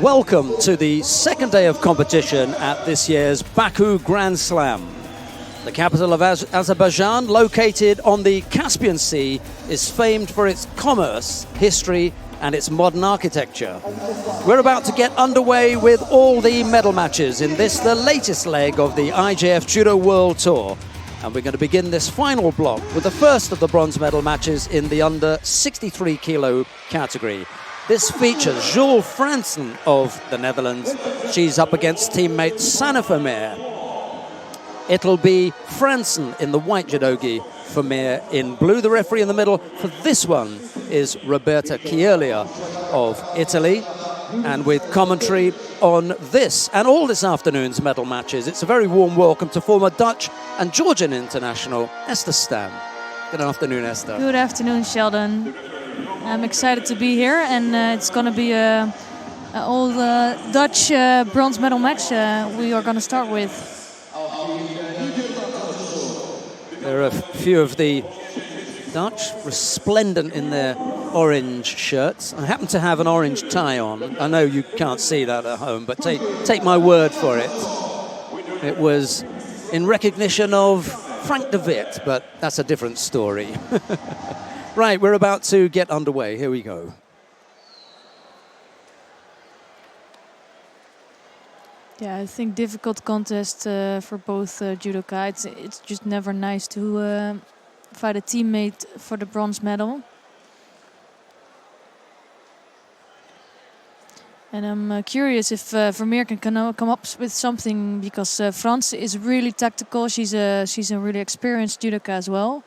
Welcome to the second day of competition at this year's Baku Grand Slam. The capital of Azerbaijan, located on the Caspian Sea, is famed for its commerce, history, and its modern architecture. We're about to get underway with all the medal matches in this, the latest leg of the IJF Judo World Tour. And we're going to begin this final block with the first of the bronze medal matches in the under 63 kilo category. This features Jules Franssen of the Netherlands. She's up against teammate Vermeer. It'll be Franssen in the white judogi, Vermeer in blue. The referee in the middle for this one is Roberta Chialia of Italy. And with commentary on this and all this afternoon's medal matches, it's a very warm welcome to former Dutch and Georgian international Esther Stam. Good afternoon, Esther. Good afternoon, Sheldon. I'm excited to be here, and it's going to be an old Dutch bronze medal match we are going to start with. There are a few of the Dutch resplendent in their orange shirts. I happen to have an orange tie on. I know you can't see that at home, but take my word for it. It was in recognition of Frank de Witt, but that's a different story. Right, we're about to get underway. Here we go. Yeah, I think difficult contest for both judoka. It's just never nice to fight a teammate for the bronze medal. And I'm curious if Vermeer can come up with something, because Franssen is really tactical. She's a really experienced judoka as well,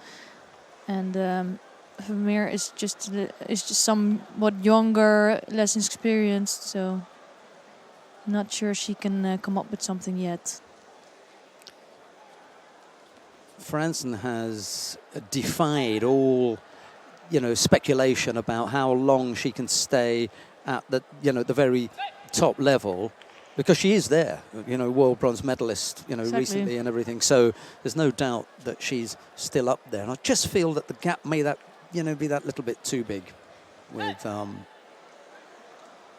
and Vermeer is just somewhat younger, less experienced. So I'm not sure she can come up with something yet. Franssen has defied all, speculation about how long she can stay at the, the very top level, because she is there, world bronze medalist, Exactly. recently and everything. So there's no doubt that she's still up there. And I just feel that the gap may be that little bit too big with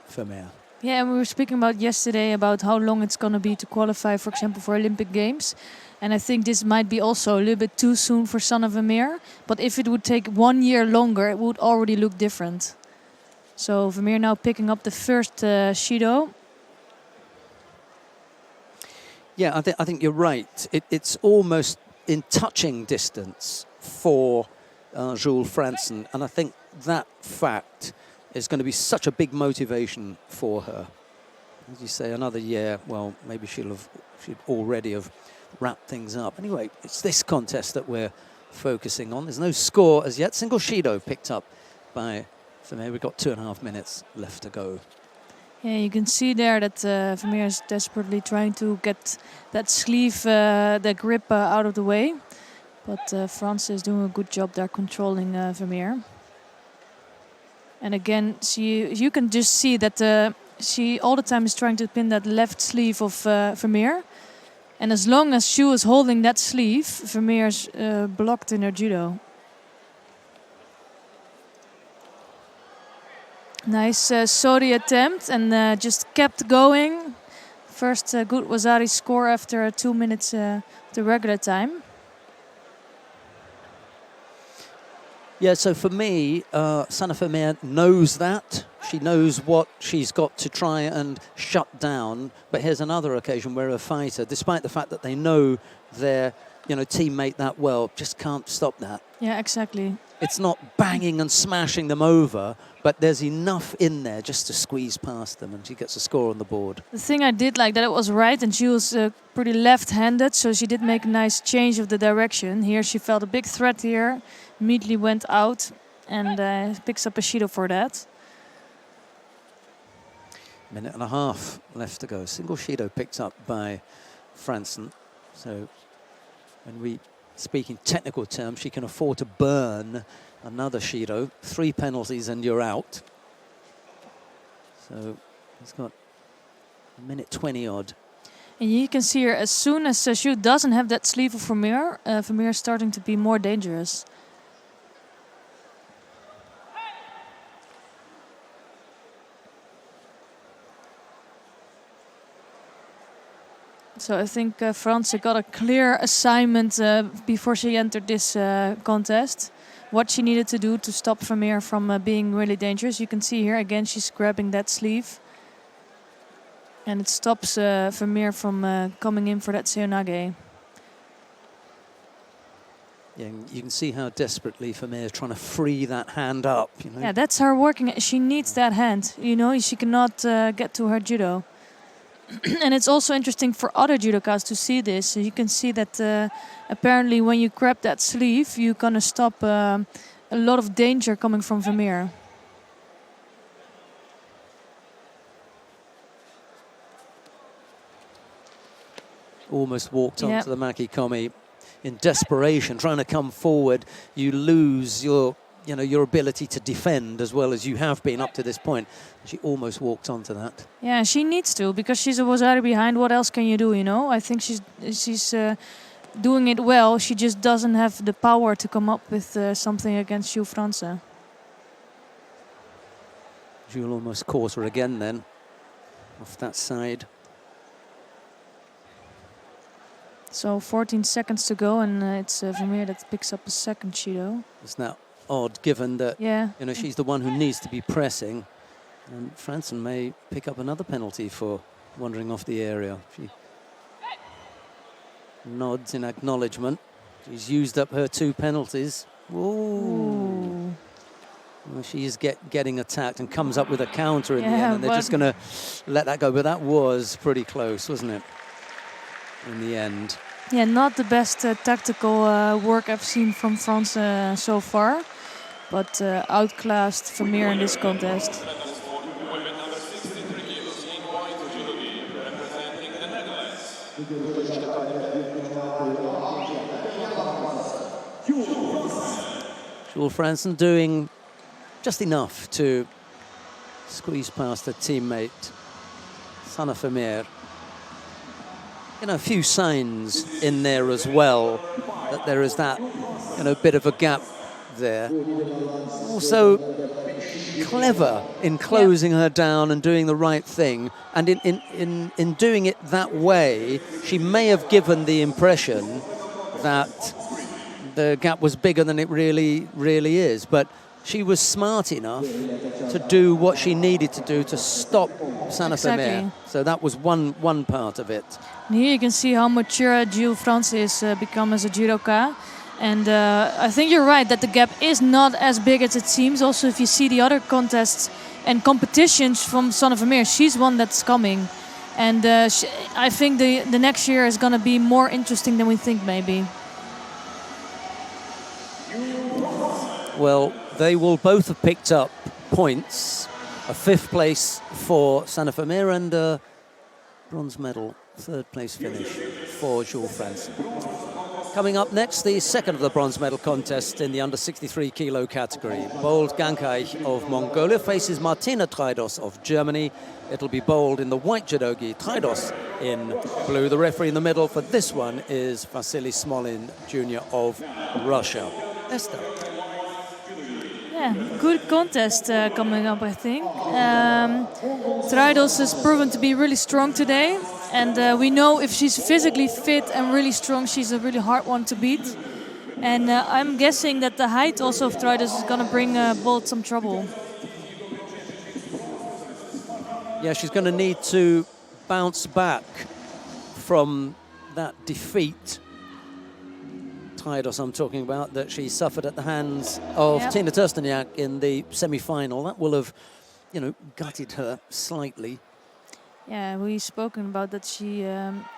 Vermeer. Yeah, and we were speaking about yesterday about how long it's going to be to qualify, for example, for Olympic Games. And I think this might be also a little bit too soon for Vermeer. But if it would take 1 year longer, it would already look different. So Vermeer now picking up the first Shido. Yeah, I think you're right. It's almost in touching distance for Jules Franssen. And I think that fact is going to be such a big motivation for her. As you say, another year, well, maybe she'd already have wrapped things up. Anyway, it's this contest that we're focusing on. There's no score as yet. Single Shido picked up by Vermeer. We've got 2.5 minutes left to go. Yeah, you can see there that Vermeer is desperately trying to get that sleeve, the grip out of the way. But Franssen is doing a good job there controlling Vermeer. And again, you can just see that she all the time is trying to pin that left sleeve of Vermeer. And as long as Shu is holding that sleeve, Vermeer's blocked in her judo. Nice Sori attempt, and just kept going. First good Wasari score after 2 minutes the regular time. Yeah, so for me, Vermeer knows that. She knows what she's got to try and shut down. But here's another occasion where a fighter, despite the fact that they know their teammate that well, just can't stop that. Yeah, exactly. It's not banging and smashing them over, but there's enough in there just to squeeze past them, and she gets a score on the board. The thing I did like that it was right, and she was pretty left-handed, so she did make a nice change of the direction. Here she felt a big threat here, immediately went out, and picks up a Shido for that. Minute and a half left to go. Single Shido picked up by Franssen. So when we speak in technical terms, she can afford to burn another Shido. 3 penalties and you're out. So he's got a minute 20 odd. And you can see here, as soon as Shu doesn't have that sleeve of Vermeer, Vermeer is starting to be more dangerous. So I think Franssen got a clear assignment before she entered this contest. What she needed to do to stop Vermeer from being really dangerous. You can see here again she's grabbing that sleeve. And it stops Vermeer from coming in for that seonage. Yeah, you can see how desperately Vermeer is trying to free that hand up. You know? Yeah, that's her working. She needs that hand. You know, she cannot get to her judo. And it's also interesting for other judokas to see this. So you can see that apparently when you grab that sleeve, you're gonna stop a lot of danger coming from Vermeer. Almost walked onto the Makikomi in desperation, trying to come forward. You lose your ability to defend as well as you have been up to this point. She almost walked onto that. Yeah, she needs to, because she's a Wazari behind. What else can you do, you know? I think she's doing it well. She just doesn't have the power to come up with something against Jules Franssen. Jules almost caught her again then, off that side. So 14 seconds to go, and it's Vermeer that picks up a second Shido. It's now odd, given that she's the one who needs to be pressing, and Franssen may pick up another penalty for wandering off the area. She nods in acknowledgement. She's used up her 2 penalties. Ooh. Well, she is getting attacked and comes up with a counter in the end, and they're just going to let that go. But that was pretty close, wasn't it? In the end. Yeah, not the best tactical work I've seen from Franssen so far, but outclassed Vermeer in this contest. Jules Franssen doing just enough to squeeze past her teammate, Sanne Vermeer. You know, a few signs in there as well that there is that, bit of a gap there. Also clever in closing her down and doing the right thing. And in doing it that way, she may have given the impression that the gap was bigger than it really is. But she was smart enough to do what she needed to do to stop Sanne Vermeer. So that was one part of it. And here you can see how mature Jules Franssen is become as a judoka. And I think you're right that the gap is not as big as it seems. Also, if you see the other contests and competitions from Sanne Vermeer, she's one that's coming. And I think the next year is going to be more interesting than we think, maybe. Well, they will both have picked up points. A 5th place for Sanne Vermeer and a bronze medal, 3rd place finish for Jules Franssen. Coming up next, the second of the bronze medal contest in the under 63 kilo category. Bold Gankai of Mongolia faces Martina Trajdos of Germany. It'll be Bold in the white judogi, Trajdos in blue. The referee in the middle for this one is Vasily Smolin Jr. of Russia. Esther. Yeah, good contest coming up, I think. Trajdos has proven to be really strong today. And we know if she's physically fit and really strong, she's a really hard one to beat. And I'm guessing that the height also of Trajdos is going to bring Bold some trouble. Yeah, she's going to need to bounce back from that defeat. Trajdos, I'm talking about, that she suffered at the hands of Tina Trstenjak in the semi-final. That will have, gutted her slightly. Yeah, we've spoken about that.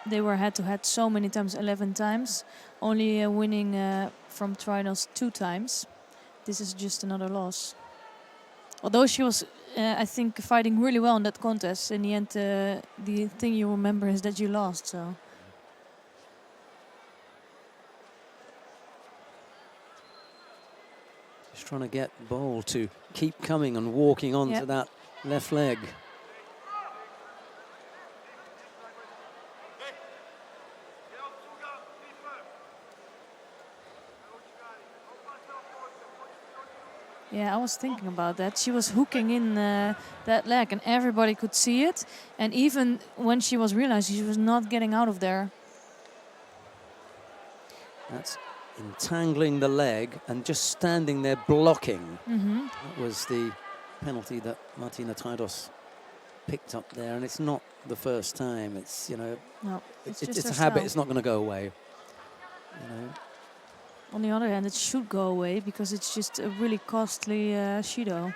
They were head-to-head so many times, 11 times, only winning from Trajdos 2 times. This is just another loss. Although she was, I think, fighting really well in that contest. In the end, the thing you remember is that you lost. So. Just trying to get Bold to keep coming and walking onto that left leg. Yeah, I was thinking about that. She was hooking in that leg and everybody could see it. And even when she was realizing, she was not getting out of there. That's entangling the leg and just standing there blocking. That was the penalty that Martina Trajdos picked up there, and it's not the first time. It's, you know, no, it's a habit. It's not going to go away. You know. On the other hand, it should go away because it's just a really costly Judo.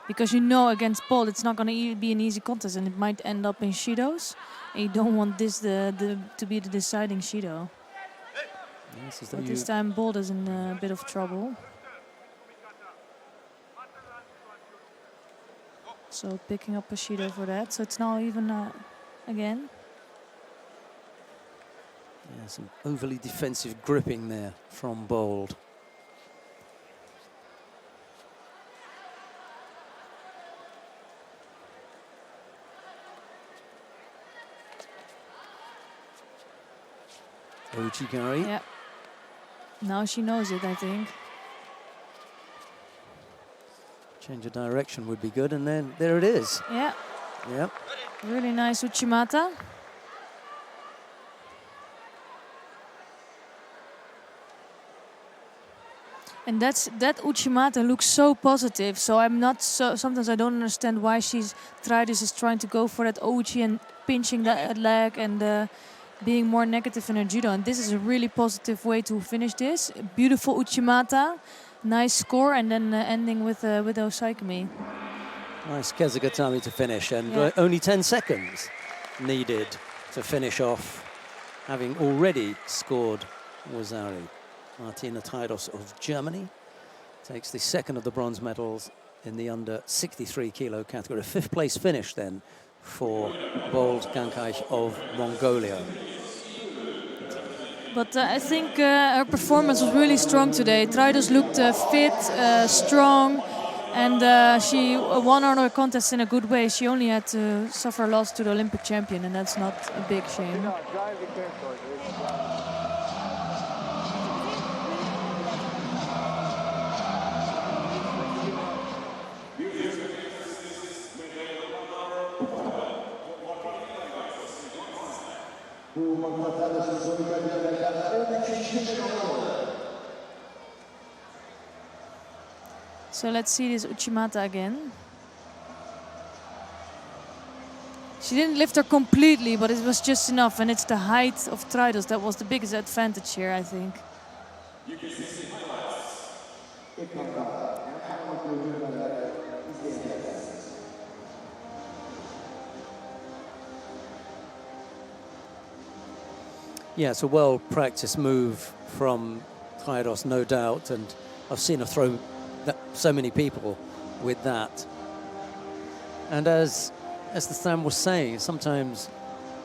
Because you know against Paul it's not going to be an easy contest and it might end up in Shidos. And you don't want this to be the deciding Judo. Yes, but this time Bold is in a bit of trouble. So picking up a Judo for that. So it's now even again. Yeah, some overly defensive gripping there from Bold. Ojigari. Yeah. Now she knows it, I think. Change of direction would be good, and then there it is. Yeah. Yep. Really nice Uchimata. And that Uchimata looks so positive. So I'm not so. Sometimes I don't understand why Trajdos is trying to go for that Ochi and pinching that leg and being more negative in her judo. And this is a really positive way to finish this. Beautiful Uchimata, nice score, and then ending with Osaikami. Nice Kezugatami to finish, and only 10 seconds needed to finish off, having already scored Wazari. Martina Trajdos of Germany takes the second of the bronze medals in the under 63 kilo category. A fifth place finish then for Bold Gankai of Mongolia. But I think her performance was really strong today. Trajdos looked fit, strong, and she won her contest in a good way. She only had to suffer a loss to the Olympic champion, and that's not a big shame. So let's see this Uchimata again. She didn't lift her completely, but it was just enough, and it's the height of Trajdos that was the biggest advantage here, I think. Yeah, it's a well-practiced move from Trajdos, no doubt, and I've seen her throw so many people with that. And as the Stan was saying, sometimes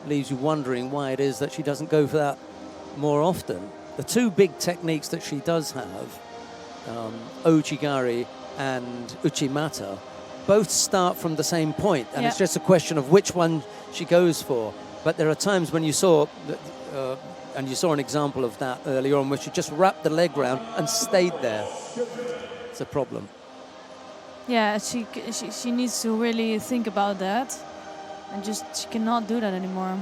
leaves you wondering why it is that she doesn't go for that more often. The two big techniques that she does have, Ojigari and Uchimata, both start from the same point, and it's just a question of which one she goes for. But there are times when you saw and you saw an example of that earlier on, where she just wrapped the leg round and stayed there. It's a problem. Yeah, she needs to really think about that, and she cannot do that anymore.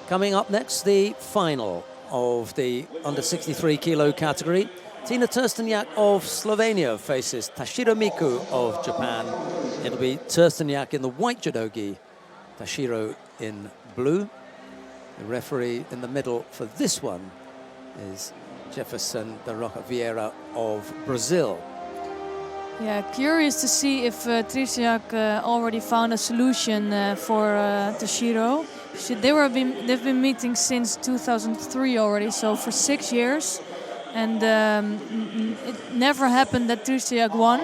Coming up next, the final of the under 63 kilo category. Tina Trstenjak of Slovenia faces Tashiro Miku of Japan. It'll be Trstenjak in the white judogi, Tashiro in blue. The referee in the middle for this one is Jefferson da Roca Vieira of Brazil. Yeah, curious to see if Trstenjak already found a solution for Tashiro. They've been meeting since 2003 already, so for 6 years. And it never happened that Trstenjak won.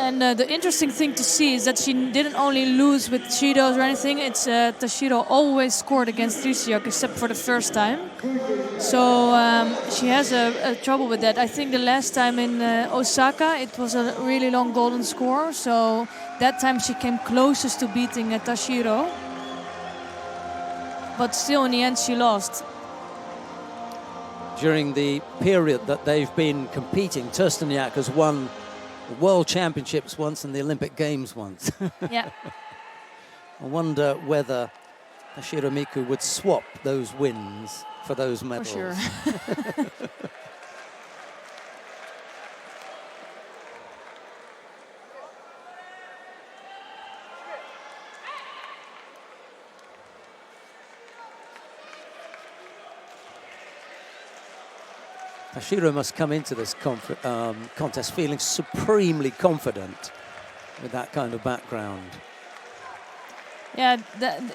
And the interesting thing to see is that she didn't only lose with Shidos or anything. It's Tashiro always scored against Trstenjak except for the first time. So she has a trouble with that. I think the last time in Osaka, it was a really long golden score. So that time she came closest to beating Tashiro. But still, in the end, she lost. during the period that they've been competing. Trstenjak has won the World Championships once and the Olympic Games once. Yeah. I wonder whether Tashiro Miku would swap those wins for those medals. For sure. Tashiro must come into this contest feeling supremely confident with that kind of background. Yeah,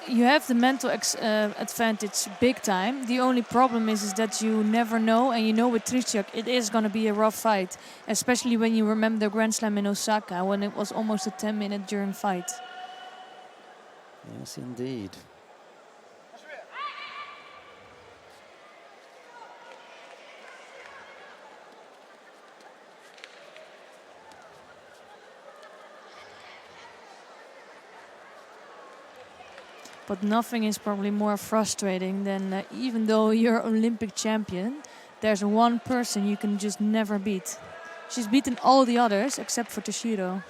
you have the mental advantage big time. The only problem is that you never know, and you know with Trstenjak it is going to be a rough fight, especially when you remember the Grand Slam in Osaka when it was almost a 10-minute during fight. Yes, indeed. But nothing is probably more frustrating than even though you're Olympic champion, there's one person you can just never beat. She's beaten all the others except for Tashiro.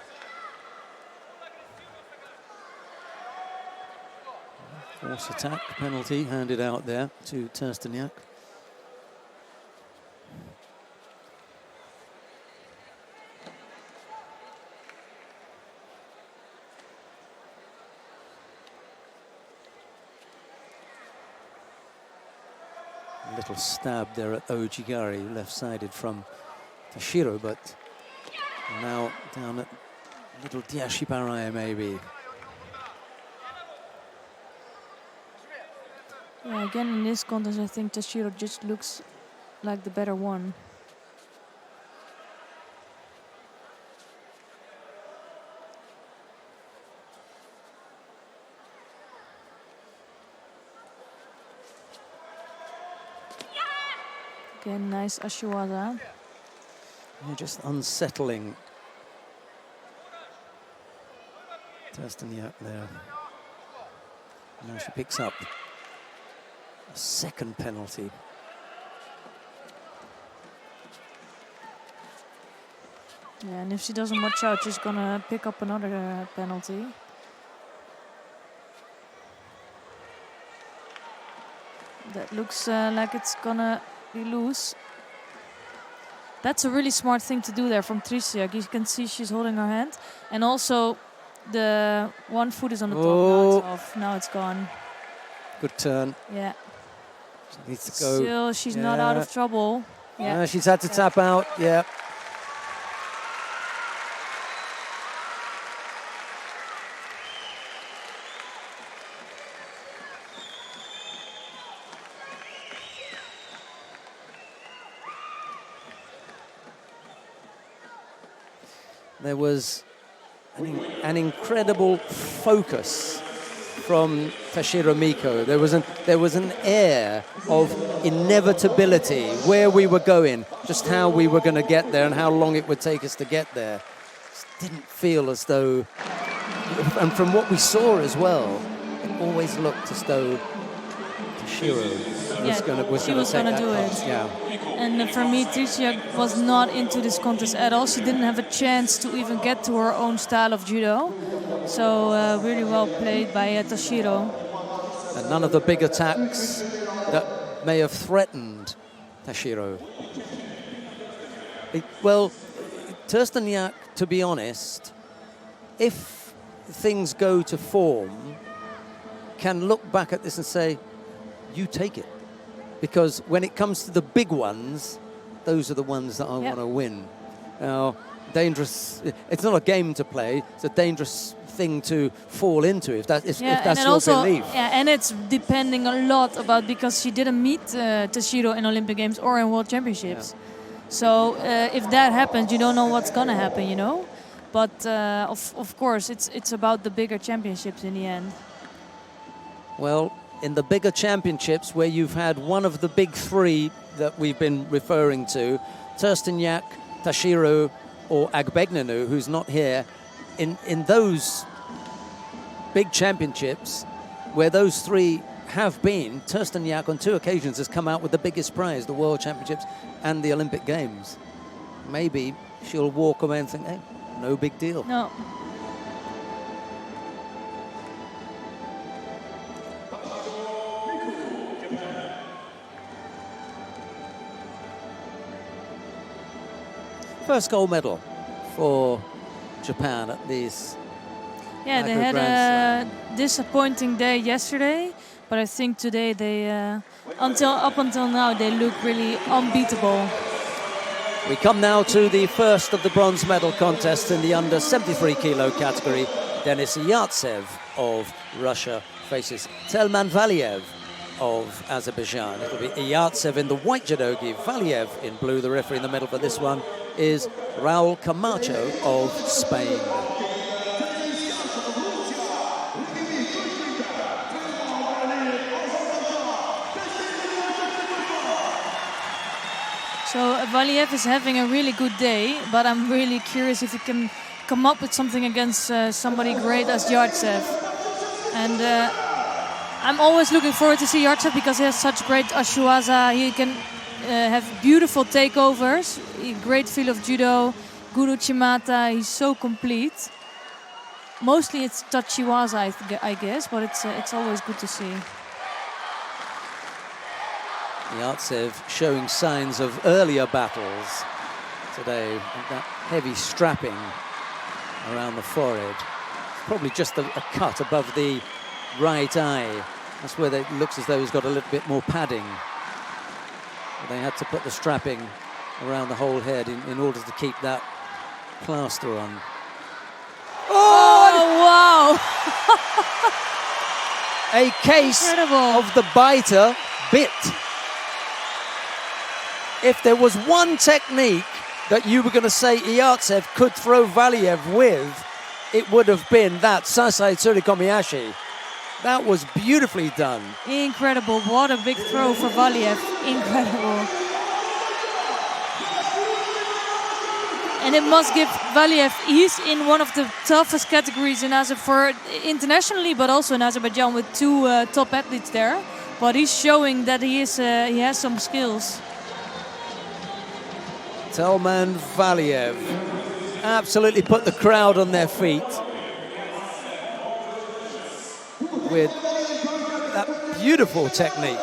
Force attack penalty handed out there to Trstenjak. Little stab there at Ojigari, left-sided from Tashiro, but now down at little Diashiparai maybe. Yeah, again in this contest I think Tashiro just looks like the better one. Again, nice Ashiwaza. Yeah, just unsettling Trstenjak there. Now she picks up a second penalty. Yeah, and if she doesn't watch out, she's gonna pick up another penalty. That looks like it's gonna be loose. That's a really smart thing to do there from Trstenjak. You can see she's holding her hand, and also the one foot is on the top. Now it's off. Now it's gone. Good turn. Yeah. She needs to go. Still, she's not out of trouble. Yeah. She's had to tap out. Yeah. There was an incredible focus from Tashiro Miku. There was an air of inevitability, where we were going, just how we were going to get there and how long it would take us to get there. Just didn't feel as though, and from what we saw as well, it always looked as though Tashiro was going to do it. Yeah. And for me, Trstenjak was not into this contest at all. She didn't have a chance to even get to her own style of judo. So really well played by Tashiro. And none of the big attacks that may have threatened Tashiro. Well, Trstenjak, to be honest, if things go to form, can look back at this and say, you take it. Because when it comes to the big ones, those are the ones that I want to win. Now, dangerous, it's not a game to play, it's a dangerous thing to fall into if that's your belief. Yeah, and it's depending a lot about, because she didn't meet Tashiro in Olympic Games or in World Championships. Yeah. So if that happens, you don't know what's going to happen, you know? But of course, it's about the bigger championships in the end. Well, in the bigger championships where you've had one of the big three that we've been referring to, Trstenjak, Tashiro or Agbegnanu, who's not here, in those big championships where those three have been, Trstenjak on 2 occasions has come out with the biggest prize, the World Championships and the Olympic Games. Maybe she'll walk away and think, hey, no big deal. No. First gold medal for Japan at these. Yeah, they had a disappointing day yesterday, but I think today they, up until now, they look really unbeatable. We come now to the first of the bronze medal contests in the under 73 kilo category. Denis Yartcev of Russia faces Telman Valiyev of Azerbaijan. It'll be Yartcev in the white judogi, Valiyev in blue. The referee in the middle for this one is Raul Camacho of Spain. So Valiyev is having a really good day, but I'm really curious if he can come up with something against somebody great as Yartcev. And I'm always looking forward to see Yartcev because he has such great ashuaza. He can have beautiful takeovers, great feel of judo, good uchimata. He's so complete. Mostly it's tachiwaza, I guess, but it's always good to see. Yartcev showing signs of earlier battles today. That heavy strapping around the forehead. Probably just a cut above the right eye. That's where it looks as though he's got a little bit more padding. But they had to put the strapping around the whole head in order to keep that plaster on. Oh wow! A case Incredible. of the biter bit. If there was one technique that you were going to say Yartcev could throw Valiyev with, it would have been that Sasai Tsurikomiyashi. That was beautifully done. Incredible. What a big throw for Valiyev. Incredible. And it must give Valiyev ease in one of the toughest categories in Azerbaijan internationally, but also in Azerbaijan with 2 top athletes there. But he's showing that he has some skills. Telman Valiyev absolutely put the crowd on their feet with that beautiful technique.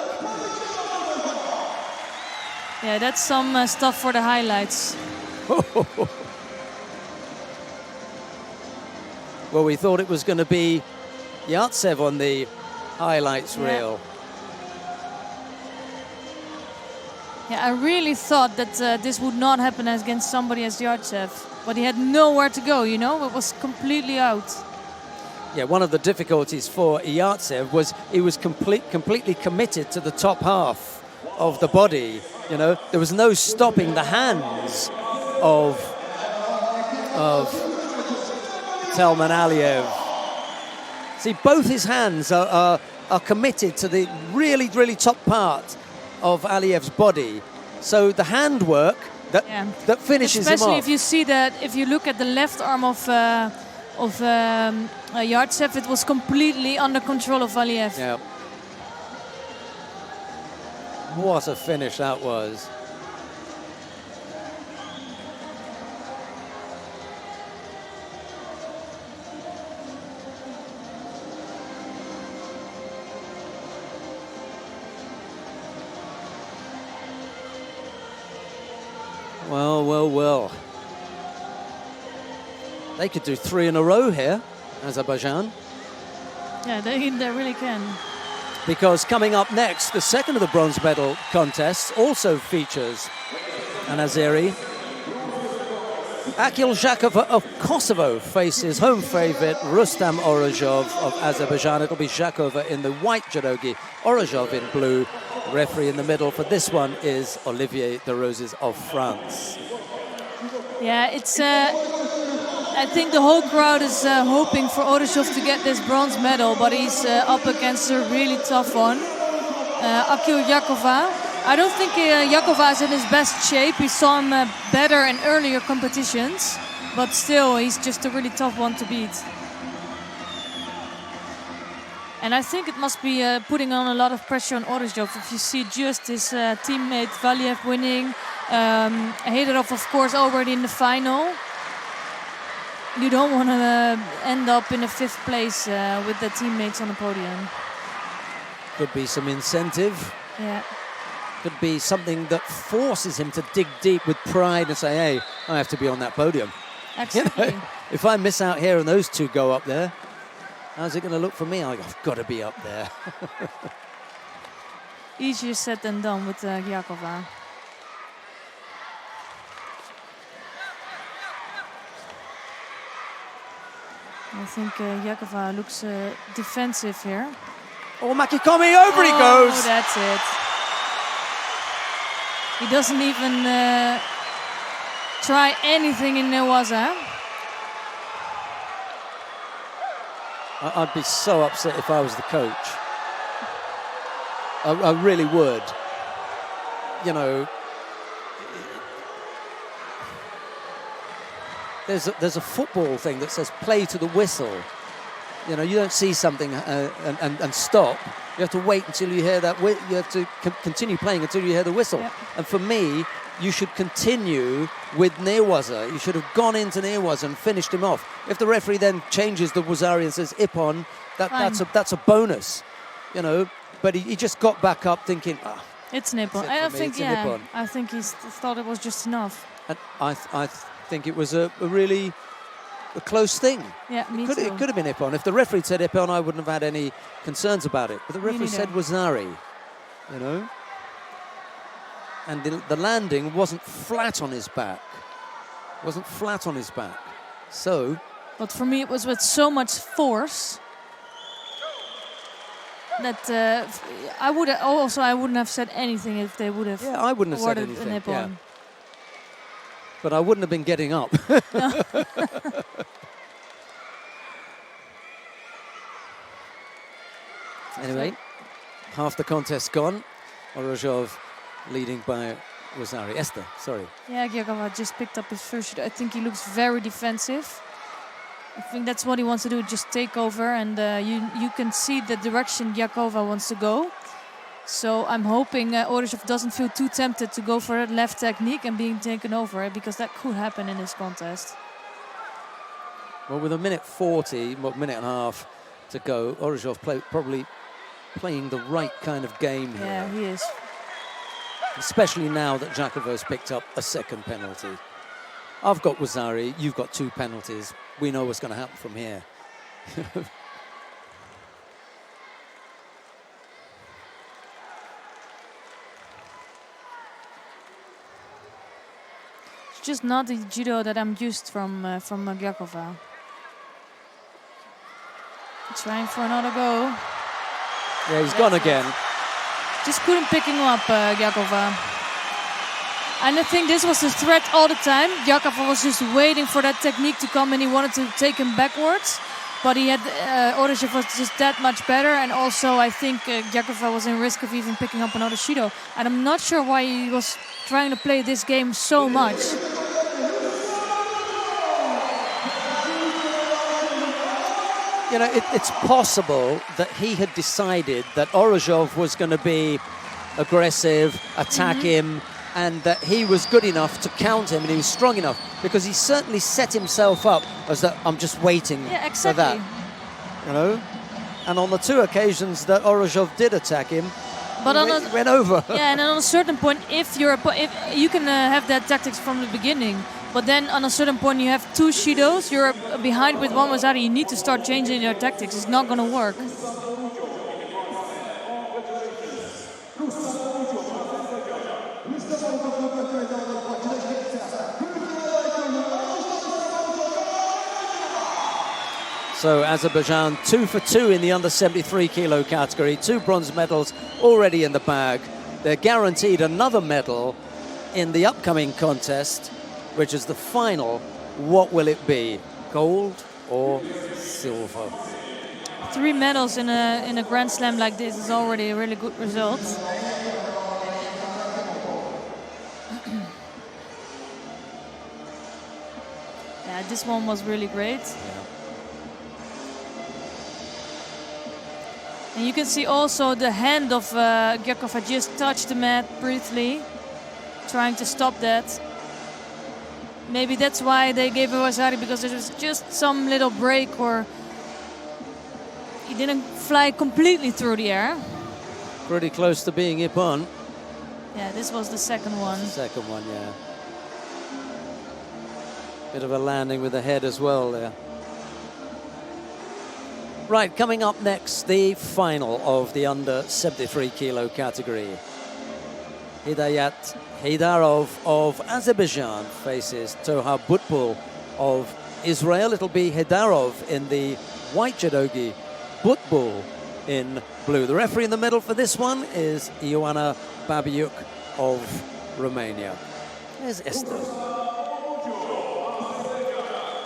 Yeah, that's some stuff for the highlights. Well, we thought it was going to be Yartcev on the highlights reel. Yeah, I really thought that this would not happen against somebody as Yartcev, but he had nowhere to go, you know, it was completely out. Yeah, one of the difficulties for Yartcev was he was completely committed to the top half of the body. You know, there was no stopping the hands of Telman Aliyev. See, both his hands are committed to the really, really top part of Aliyev's body. So the handwork that finishes him off. Especially if you see that, if you look at the left arm of Yartcev, it was completely under control of Valiyev. Yeah. What a finish that was. Well, well, well. They could do 3 in a row here, Azerbaijan. Yeah, they really can. Because coming up next, the second of the bronze medal contests also features an Azeri. Akil Gjakova of Kosovo faces home favorite Rustam Orujov of Azerbaijan. It'll be Gjakova in the white judogi, Orujov in blue. Referee in the middle for this one is Olivier de Roses of France. Yeah, it's. I think the whole crowd is hoping for Orujov to get this bronze medal, but he's up against a really tough one. Akil Gjakova. I don't think Gjakova is in his best shape. We saw him better in earlier competitions, but still, he's just a really tough one to beat. And I think it must be putting on a lot of pressure on Orujov. If you see just his teammate Valiyev winning, Heydarov, of course, already in the final. You don't want to end up in a 5th place with the teammates on the podium. Could be some incentive. Yeah. Could be something that forces him to dig deep with pride and say, hey, I have to be on that podium. Absolutely. You know, if I miss out here and those two go up there, how's it going to look for me? I've got to be up there. Easier said than done with Gjakova. I think Gjakova looks defensive here. Oh, Makikomi, over he goes! Oh, that's it. He doesn't even try anything in Newaza. I'd be so upset if I was the coach. I really would. You know, there's a football thing that says play to the whistle. You know, you don't see something and stop. You have to wait until you hear that. You have to continue playing until you hear the whistle. Yep. And for me, you should continue with Newaza. You should have gone into Newaza and finished him off. If the referee then changes the Wazari and says Ippon, that's a bonus. You know, but he just got back up thinking, it's Nippon. I think I think he thought it was just enough. And I think it was a really close thing. Yeah, me too. It could have been Ippon. If the referee said Ippon, I wouldn't have had any concerns about it. But the referee said Wazari, you know. And the landing wasn't flat on his back. So. But for me, it was with so much force that I wouldn't have said anything if they would have. Yeah, I wouldn't have said anything. Yeah. But I wouldn't have been getting up. Anyway, half the contest gone. Orujov leading by Wazari. Esther, sorry. Yeah, Gjakova just picked up his first. I think he looks very defensive. I think that's what he wants to do, just take over. And you can see the direction Gjakova wants to go. So I'm hoping Orujov doesn't feel too tempted to go for that left technique and being taken over, because that could happen in this contest. Well, with a minute 40, minute and a half to go, Orujov probably playing the right kind of game here. Yeah, he is. Especially now that Gjakova's picked up a second penalty. I've got Wazari, you've got 2 penalties. We know what's going to happen from here. It's just not the judo that I'm used from Gjakova. Trying for another go. Yeah, he's gone again. Just couldn't pick him up, Gjakova. And I think this was the threat all the time. Gjakova was just waiting for that technique to come, and he wanted to take him backwards. But he had Orujov was just that much better, and also I think Gjakova was in risk of even picking up another Shido. And I'm not sure why he was trying to play this game so much. You know, it's possible that he had decided that Orujov was going to be aggressive, attack him, and that he was good enough to count him and he was strong enough, because he certainly set himself up as that I'm just waiting for that. You know? And on the 2 occasions that Orujov did attack him, but he went over. Yeah, and on a certain point, if you can have that tactics from the beginning, but then on a certain point you have 2 Shidos, you're behind with 1 Wazari, you need to start changing your tactics. It's not going to work. So Azerbaijan 2 for 2 in the under 73 kilo category, 2 bronze medals already in the bag. They're guaranteed another medal in the upcoming contest, which is the final. What will it be? Gold or silver? 3 medals in a Grand Slam like this is already a really good result. Yeah, this one was really great. Yeah. You can see also the hand of Gjakova just touched the mat briefly, trying to stop that. Maybe that's why they gave Arai, because there was just some little break, or he didn't fly completely through the air. Pretty close to being ippon. Yeah, this was the second one. Second one, yeah. Bit of a landing with the head as well there. Right, coming up next, the final of the under 73 kilo category. Heydarov of Azerbaijan faces Butbul of Israel. It'll be Heydarov in the white judogi, Butbul in blue. The referee in the middle for this one is Ioana Babiuk of Romania. There's Esther.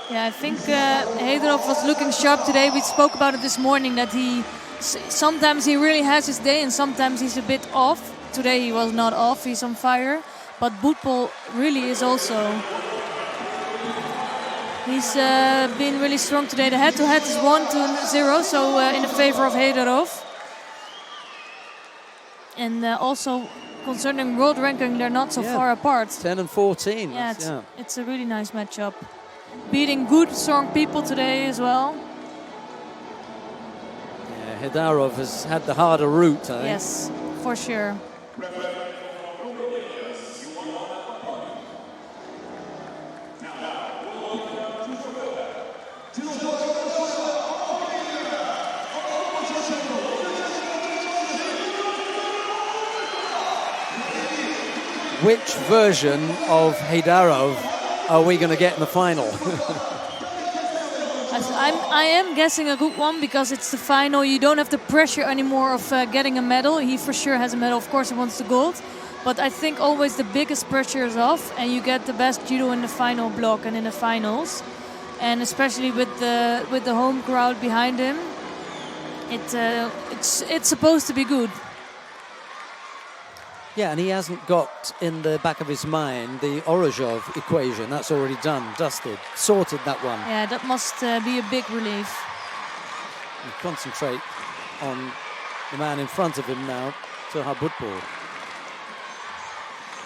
Yeah, I think Heydarov was looking sharp today. We spoke about it this morning, that sometimes he really has his day and sometimes he's a bit off. Today he was not off, he's on fire. But Butbul really is also. He's been really strong today. The head-to-head is 1-0, so in the favor of Heydarov. And also concerning world ranking, they're not so far apart. 10 and 14. Yeah, it's a really nice matchup. Beating good, strong people today as well. Yeah, Heydarov has had the harder route, I think. Yes, for sure. Which version of Heydarov are we going to get in the final? I am guessing a good one, because it's the final. You don't have the pressure anymore of getting a medal. He for sure has a medal. Of course, he wants the gold. But I think always the biggest pressure is off, and you get the best judo in the final block and in the finals. And especially with the home crowd behind him, it's supposed to be good. Yeah, and he hasn't got in the back of his mind the Orujov equation. That's already done, dusted, sorted, that one. Yeah, that must be a big relief. And concentrate on the man in front of him now, Butbul.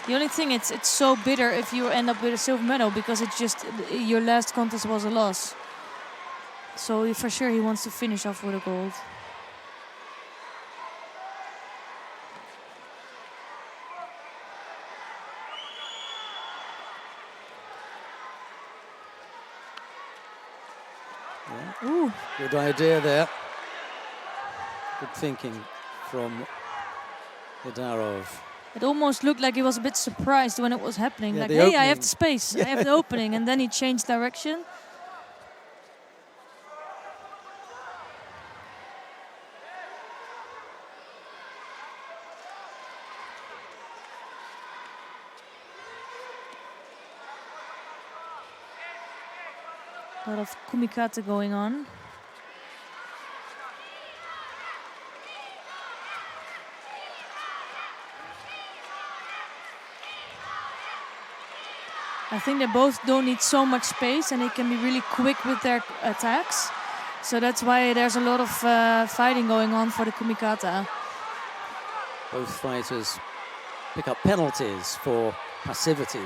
The only thing, it's so bitter if you end up with a silver medal, because it's just your last contest was a loss. So for sure he wants to finish off with a gold. Ooh. Good idea there. Good thinking from Heydarov. It almost looked like he was a bit surprised when it was happening. Yeah, like, hey, I have the space, I have the opening. And then he changed direction. A lot of kumikata going on. I think they both don't need so much space, and they can be really quick with their attacks. So that's why there's a lot of fighting going on for the kumikata. Both fighters pick up penalties for passivity.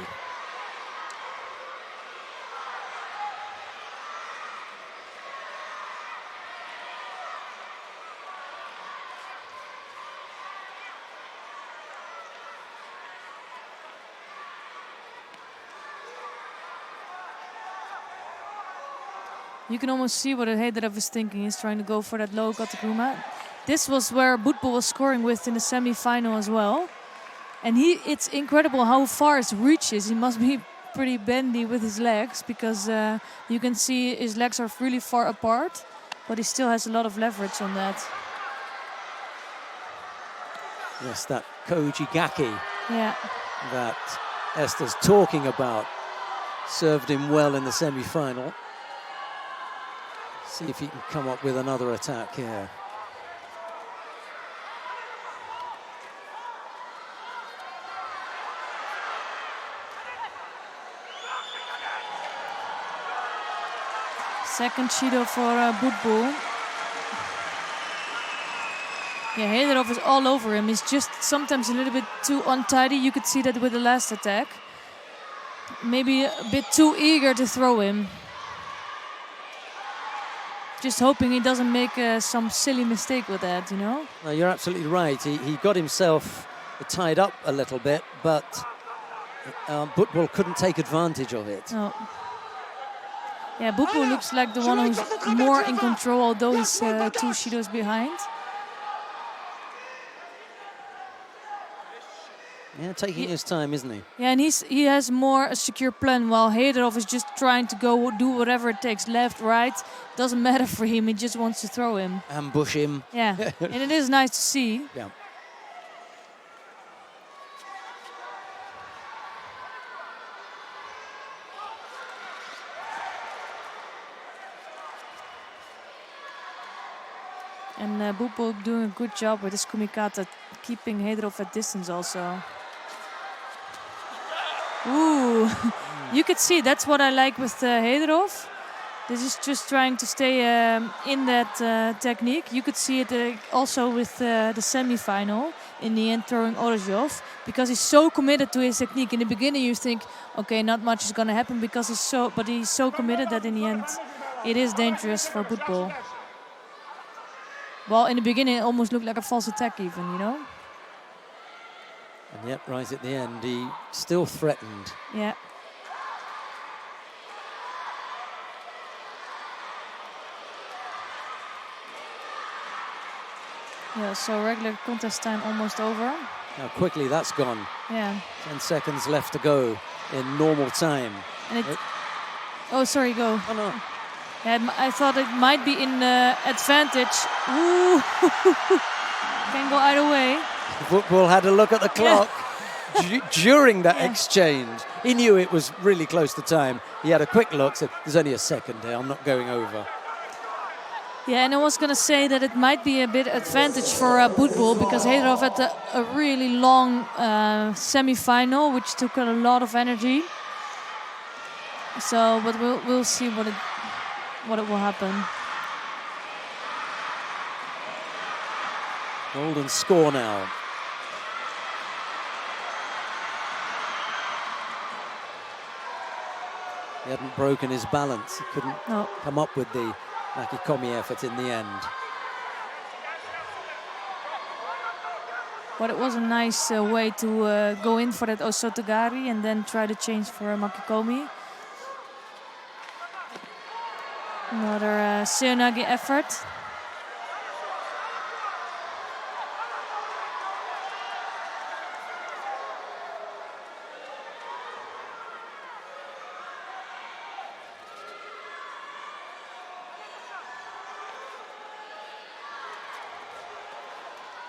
You can almost see what Heydarov is thinking. He's trying to go for that low katakuma. This was where Butbul was scoring with in the semi-final as well. And it's incredible how far his reach is. He must be pretty bendy with his legs, because you can see his legs are really far apart, but he still has a lot of leverage on that. Yes, that Koji Gaki that Esther's talking about served him well in the semi-final. See if he can come up with another attack here. Second Judo for Butbul. Yeah, Heydarov is all over him. He's just sometimes a little bit too untidy. You could see that with the last attack. Maybe a bit too eager to throw him. Just hoping he doesn't make some silly mistake with that, you know? No, you're absolutely right. He got himself tied up a little bit, but Butbul couldn't take advantage of it. No. Yeah, Butbul looks like the one who's more in control, although he's 2 shidos behind. Yeah, taking his time, isn't he? Yeah, and he has more a secure plan, while Heydarov is just trying to go do whatever it takes, left, right. Doesn't matter for him, he just wants to throw him. Ambush him. Yeah, and it is nice to see. Yeah. And Butbul doing a good job with his kumikata, keeping Heydarov at distance also. Ooh, you could see that's what I like with Heydarov. This is just trying to stay in that technique. You could see it also with the semi-final in the end throwing Orujov, because he's so committed to his technique. In the beginning you think, okay, not much is going to happen because he's so committed that in the end it is dangerous for Butbul. Well, in the beginning it almost looked like a false attack even, you know? And yet, right at the end, he still threatened. Yeah. Yeah, so regular contest time almost over. How quickly that's gone. Yeah. 10 seconds left to go in normal time. And it... Oh, sorry, go. Oh, no. Yeah, I thought it might be in advantage. Ooh. Can go either way. Butbul had a look at the clock during that exchange. He knew it was really close to time. He had a quick look, said, there's only a second here, I'm not going over. Yeah, and I was going to say that it might be a bit advantage for Butbul, because Heydarov had a really long semi-final, which took a lot of energy. So, but we'll see what it will happen. Golden score now. He hadn't broken his balance. He couldn't come up with the Makikomi effort in the end. But it was a nice way to go in for that Osotogari and then try to change for a Makikomi. Another Seonagi effort.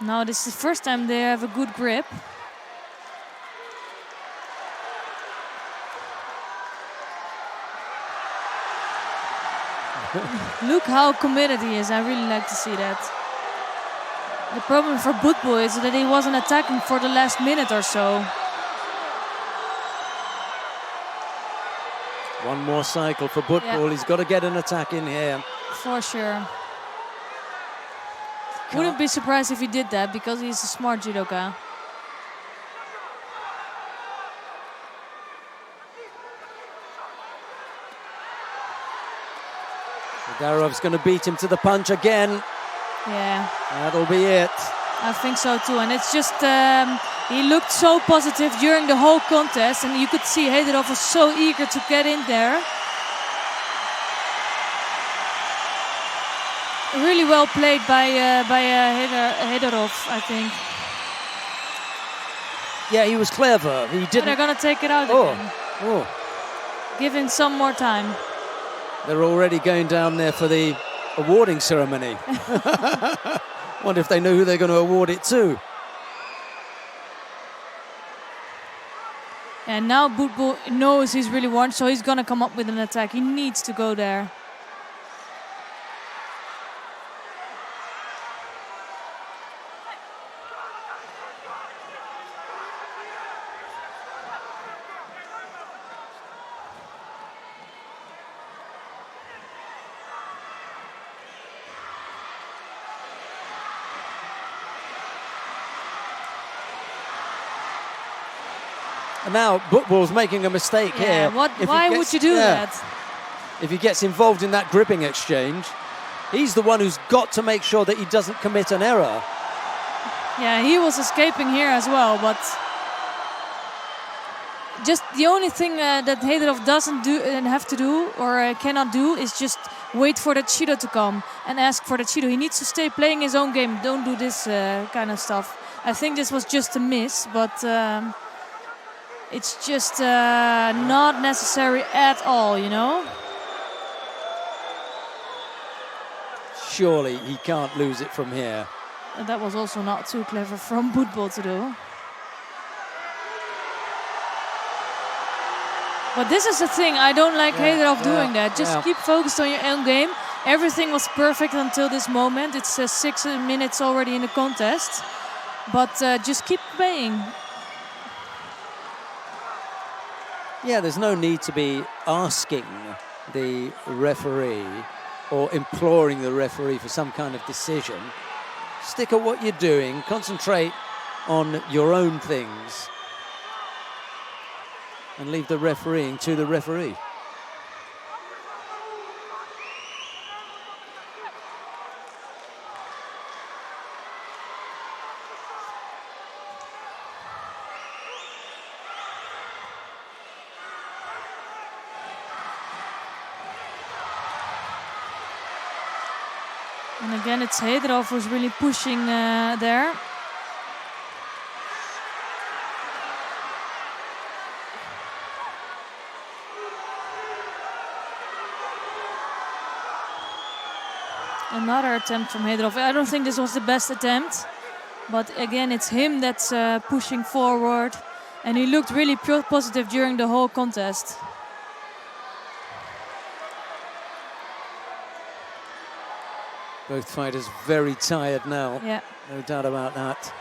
Now this is the first time they have a good grip. Look how committed he is. I really like to see that. The problem for Butbul is that he wasn't attacking for the last minute or so. One more cycle for Butbul. Yeah. He's got to get an attack in here. For sure. Wouldn't be surprised if he did that, because he's a smart judoka. Heydarov's going to beat him to the punch again. Yeah. That'll be it. I think so too. And it's just, he looked so positive during the whole contest, and you could see Heydarov was so eager to get in there. Really well played by Heydarov, I think. Yeah, he was clever. He didn't. Oh, they're going to take it out again. Oh. Give him some more time. They're already going down there for the awarding ceremony. Wonder if they know who they're going to award it to. And now Butbul knows he's really won, so he's going to come up with an attack. He needs to go there. And now Butbul's making a mistake here. Why would you do that? If he gets involved in that gripping exchange, he's the one who's got to make sure that he doesn't commit an error. Yeah, he was escaping here as well, but just the only thing that Heydarov doesn't do and have to do or cannot do is just wait for the Judo to come and ask for the Judo. He needs to stay playing his own game. Don't do this kind of stuff. I think this was just a miss, but it's just not necessary at all, you know? Surely he can't lose it from here. And that was also not too clever from Butbul to do. But this is the thing, I don't like Heydarov doing that. Just keep focused on your own game. Everything was perfect until this moment. It's 6 minutes already in the contest. But just keep playing. Yeah, there's no need to be asking the referee or imploring the referee for some kind of decision. Stick at what you're doing, concentrate on your own things, and leave the refereeing to the referee. And again, it's Heydarov who's really pushing there. Another attempt from Heydarov. I don't think this was the best attempt, but again, it's him that's pushing forward, and he looked really positive during the whole contest. Both fighters very tired now. Yeah. No doubt about that.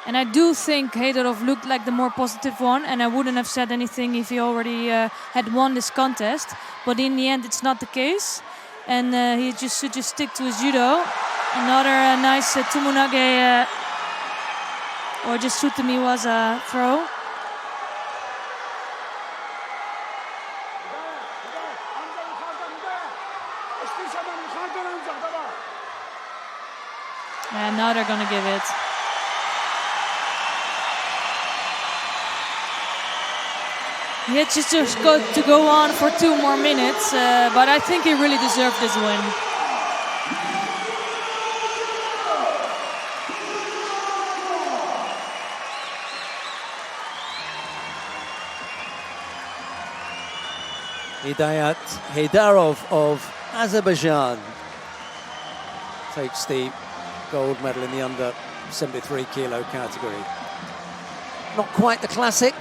And I do think Heydarov looked like the more positive one, and I wouldn't have said anything if he already had won this contest. But in the end, it's not the case. And he should just stick to his judo. Another nice Tumunage or just Sutami was a throw. And now they're gonna give it. He had just got to go on for 2 more minutes, but I think he really deserved this win. Heydarov of Azerbaijan takes the gold medal in the under 73 kilo category. Not quite the classic,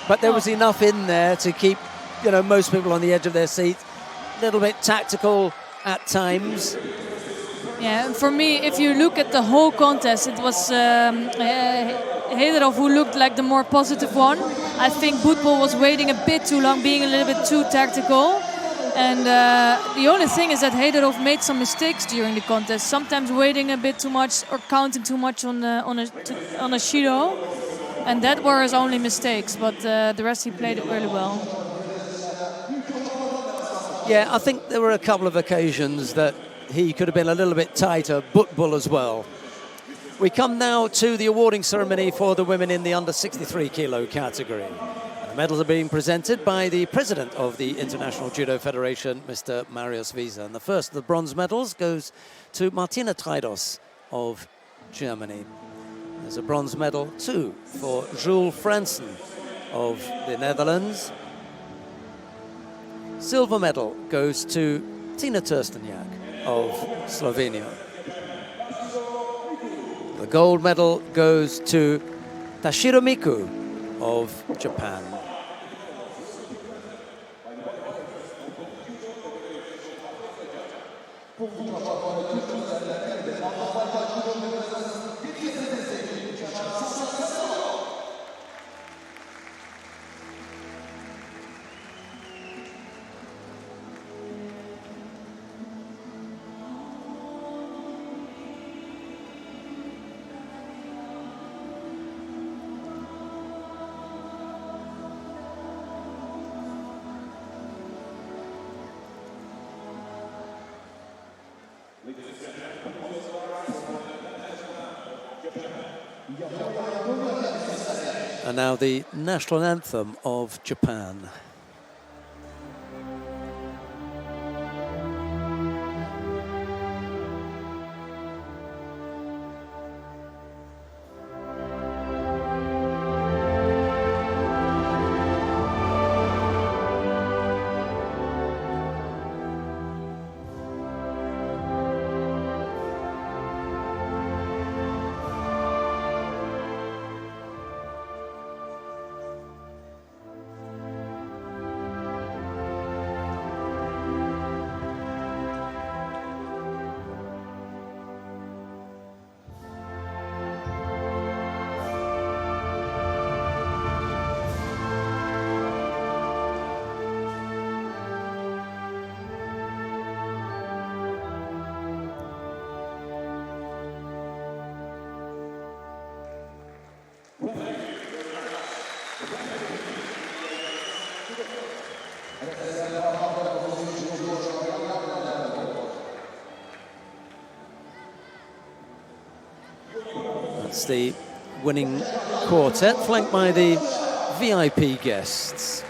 but there was enough in there to keep, you know, most people on the edge of their seat. A little bit tactical at times. Yeah, and for me, if you look at the whole contest, it was Heydarov who looked like the more positive one. I think Butbul was waiting a bit too long, being a little bit too tactical. And the only thing is that Heydarov made some mistakes during the contest, sometimes waiting a bit too much or counting too much on a Judo. And that were his only mistakes, but the rest he played it really well. Yeah, I think there were a couple of occasions that he could have been a little bit tighter, Butbul as well. We come now to the awarding ceremony for the women in the under 63 kilo category. The medals are being presented by the president of the International Judo Federation, Mr. Marius Wiese. And the first of the bronze medals goes to Martina Trajdos of Germany. There's a bronze medal too for Jules Franssen of the Netherlands. Silver medal goes to Tina Trstenjak of Slovenia. The gold medal goes to Tashiro of Japan. And now the national anthem of Japan. That's the winning quartet, flanked by the VIP guests.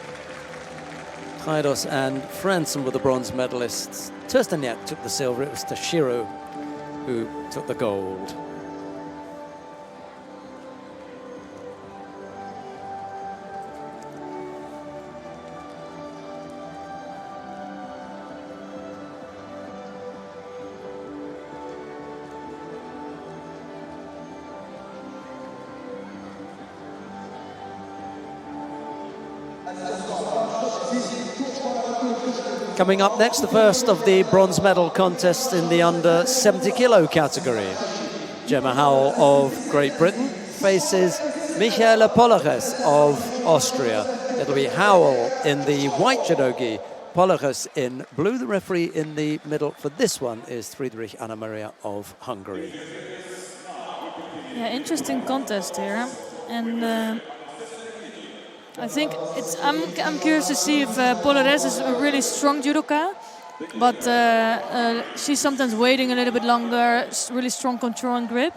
Trajdos and Franssen were the bronze medalists. Trstenjak took the silver. It was Tashiro who took the gold. Coming up next, the first of the bronze medal contests in the under 70 kilo category. Gemma Howell of Great Britain faces Michaela Polleres of Austria. It'll be Howell in the white judogi, Polleres in blue. The referee in the middle for this one is Friedrich Anna Maria of Hungary. Yeah, interesting contest here, and I think I'm curious to see if Polleres is a really strong judoka, but she's sometimes waiting a little bit longer, really strong control and grip.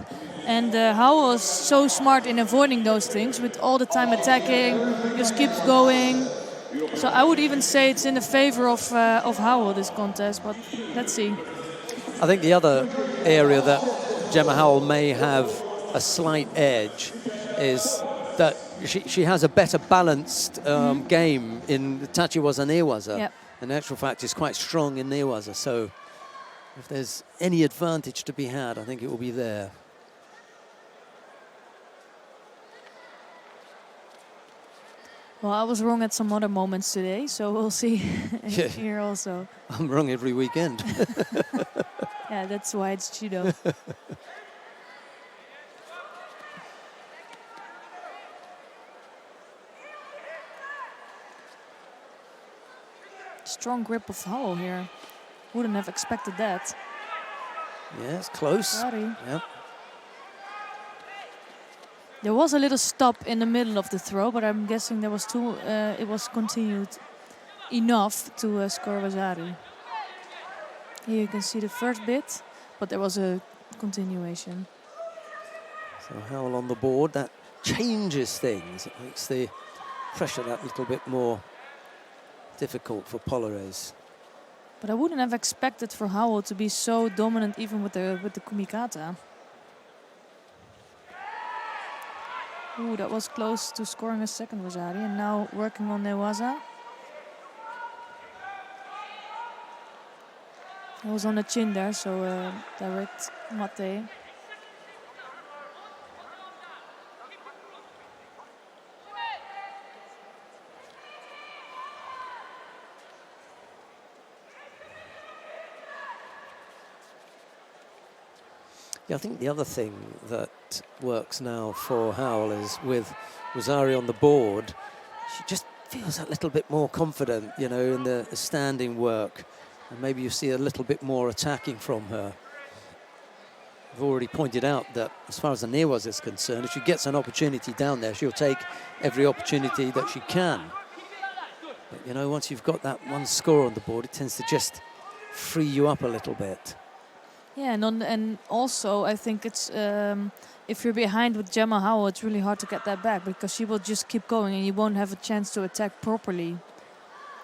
And Howell is so smart in avoiding those things with all the time attacking, just keeps going. So I would even say it's in the favor of Howell, this contest, but let's see. I think the other area that Gemma Howell may have a slight edge is that she has a better balanced game in Tachiwaza and Newaza. Yep. In actual fact, is quite strong in Newaza. So if there's any advantage to be had, I think it will be there. Well, I was wrong at some other moments today, so we'll see here also. I'm wrong every weekend. Yeah, that's why it's judo. Strong grip of Howell here. Wouldn't have expected that. Yeah, it's close. Sorry. Yep. There was a little stop in the middle of the throw, but I'm guessing there was it was continued enough to score Vasari. Here you can see the first bit, but there was a continuation. So Howell on the board, that changes things. It makes the pressure that little bit more difficult for Polleres. But I wouldn't have expected for Howell to be so dominant even with the kumikata. Ooh, that was close to scoring a second Vasari, and now working on Newaza. It was on the chin there, so direct mate. Yeah, I think the other thing that works now for Howell is with Vasari on the board, she just feels a little bit more confident, you know, in the standing work. And maybe you see a little bit more attacking from her. I've already pointed out that as far as the Newaza is concerned, if she gets an opportunity down there, she'll take every opportunity that she can. But, you know, once you've got that one score on the board, it tends to just free you up a little bit. Yeah, and also I think it's if you're behind with Gemma Howell, it's really hard to get that back because she will just keep going and you won't have a chance to attack properly.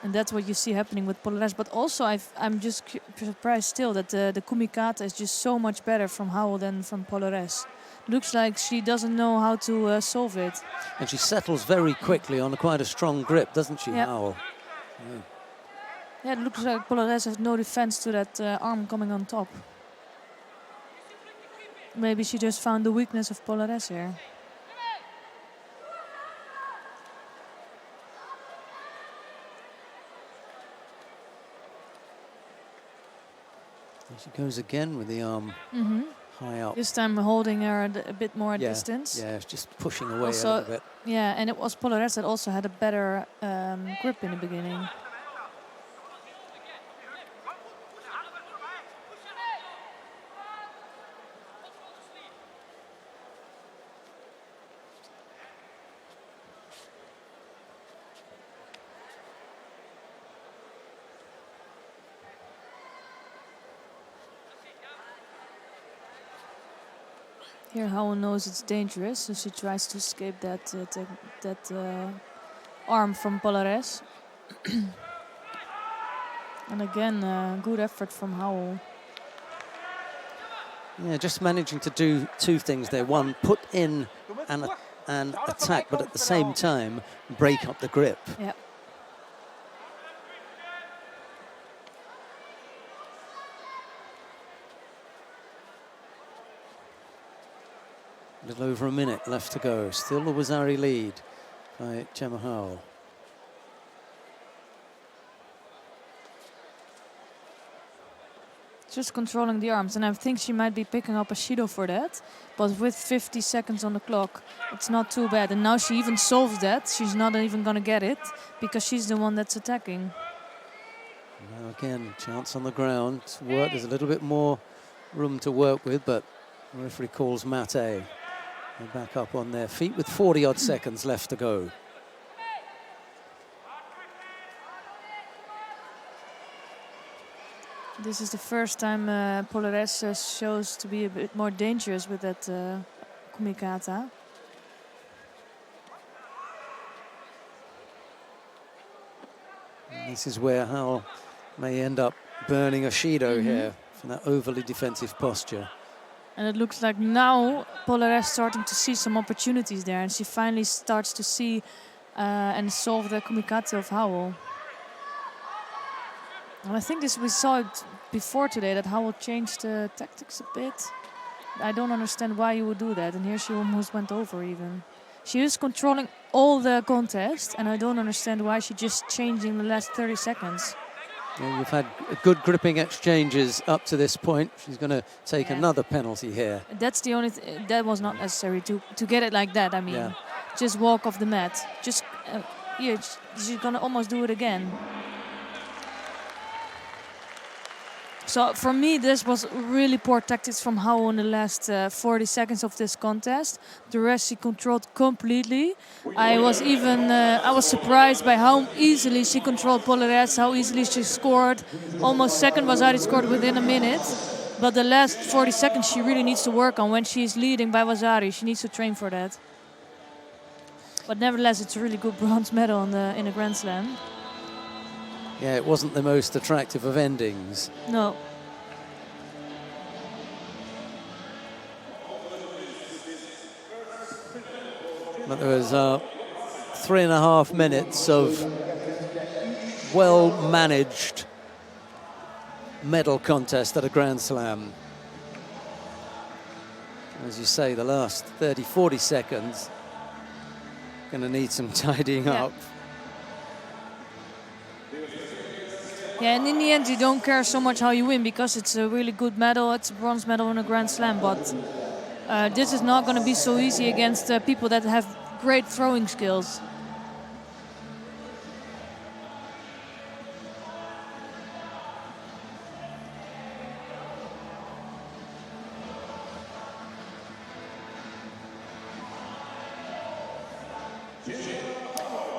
And that's what you see happening with Polleres. But also I'm just surprised still that the kumikata is just so much better from Howell than from Polleres. Looks like she doesn't know how to solve it. And she settles very quickly on quite a strong grip, doesn't she, Yep. Howell? Yeah, it looks like Polleres has no defense to that arm coming on top. Maybe she just found the weakness of Polleres here. There she goes again with the arm high up. This time holding her at a bit more distance. Yeah, it's just pushing away Also, a little bit. Yeah, and it was Polleres that also had a better grip in the beginning. Here Howell knows it's dangerous, so she tries to escape that arm from Polleres. And again, good effort from Howell. Yeah, just managing to do two things there. One, put in and attack, but at the same time, break up the grip. Yeah. A little over a minute left to go. Still the Wazari lead by Gemma Howell. Just controlling the arms, and I think she might be picking up a Judo for that. But with 50 seconds on the clock, it's not too bad. And now she even solves that. She's not even going to get it because she's the one that's attacking. Now again, chance on the ground to work. There's a little bit more room to work with, but the referee calls mate. They're back up on their feet with 40-odd seconds left to go. This is the first time Polleres shows to be a bit more dangerous with that kumikata. This is where Howell may end up burning a Shido here from that overly defensive posture. And it looks like now Polleres starting to see some opportunities there, and she finally starts to see and solve the kumikata of Howell. And I think we saw it before today, that Howell changed the tactics a bit. I don't understand why you would do that, and here she almost went over even. She is controlling all the contest, and I don't understand why she just changed in the last 30 seconds. Well, you've had good gripping exchanges up to this point. She's going to take another penalty here. That's the only that was not necessary to get it like that. I mean, just walk off the mat. Just she's going to almost do it again. So for me, this was really poor tactics from Howell in the last 40 seconds of this contest. The rest she controlled completely. I was surprised by how easily she controlled Polleres, how easily she scored. Almost second Wazari scored within a minute. But the last 40 seconds she really needs to work on when she's leading by Wazari. She needs to train for that. But nevertheless, it's a really good bronze medal in a Grand Slam. Yeah, it wasn't the most attractive of endings. No. But there was 3.5 minutes of well-managed medal contest at a Grand Slam. As you say, the last 30, 40 seconds going to need some tidying up. Yeah, and in the end, you don't care so much how you win because it's a really good medal. It's a bronze medal in a Grand Slam, but this is not going to be so easy against people that have great throwing skills.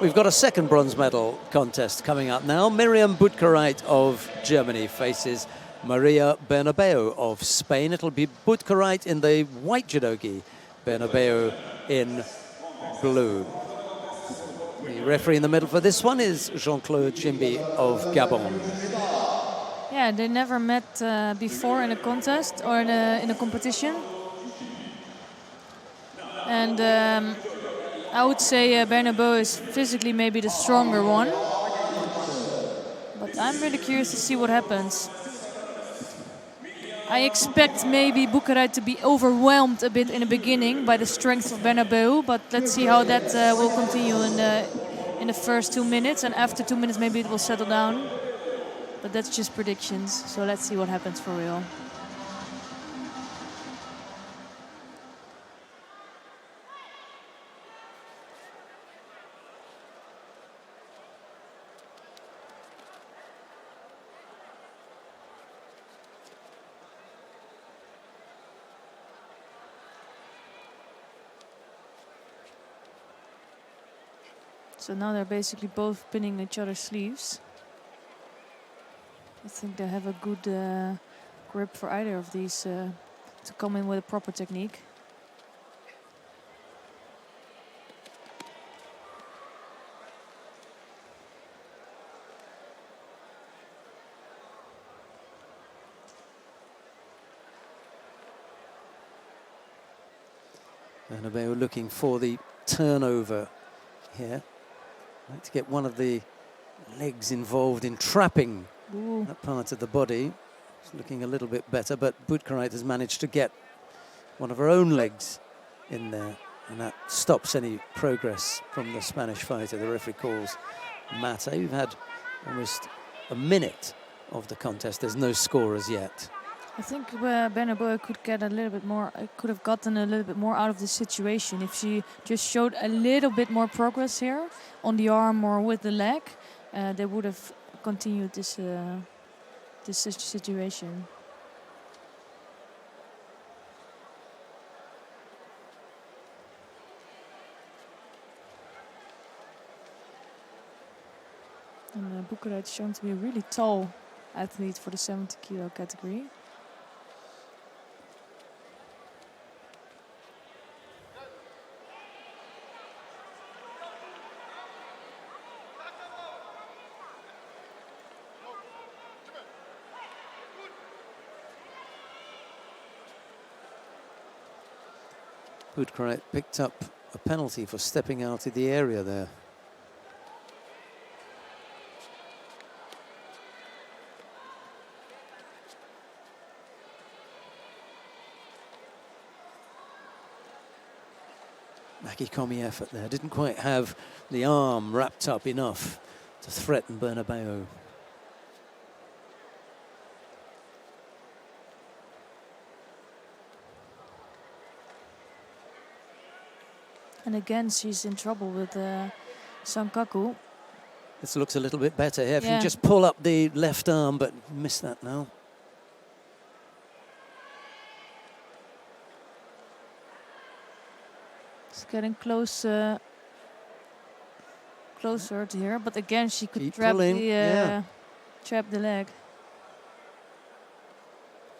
We've got a second bronze medal contest coming up now. Miriam Butkereit of Germany faces Maria Bernabeu of Spain. It'll be Butkereit in the white judogi, Bernabeu in blue. The referee in the middle for this one is Jean-Claude Chimbi of Gabon. Yeah, they never met before in a contest or in a competition. And I would say Bernabeu is physically maybe the stronger one. But I'm really curious to see what happens. I expect maybe Butkereit to be overwhelmed a bit in the beginning by the strength of Bernabeu, but let's see how that will continue in the first 2 minutes, and after 2 minutes maybe it will settle down. But that's just predictions, so let's see what happens for real. So now they're basically both pinning each other's sleeves. I think they have a good grip for either of these to come in with a proper technique. Bernabeu looking for the turnover here. Like to get one of the legs involved in trapping that part of the body. It's looking a little bit better, but Butkereit has managed to get one of her own legs in there, and that stops any progress from the Spanish fighter. The referee calls mate. We've had almost a minute of the contest. There's no score as yet. I think Bernabeu could get a little bit more. Could have gotten a little bit more out of the situation if she just showed a little bit more progress here on the arm or with the leg. They would have continued this situation. And Butkereit is shown to be a really tall athlete for the 70 kilo category. Butkereit picked up a penalty for stepping out of the area there. Makikomi effort there, didn't quite have the arm wrapped up enough to threaten Bernabeu. And again, she's in trouble with Sankaku. This looks a little bit better here. If you just pull up the left arm, but miss that now. It's getting closer to here, but again, she could trap the leg.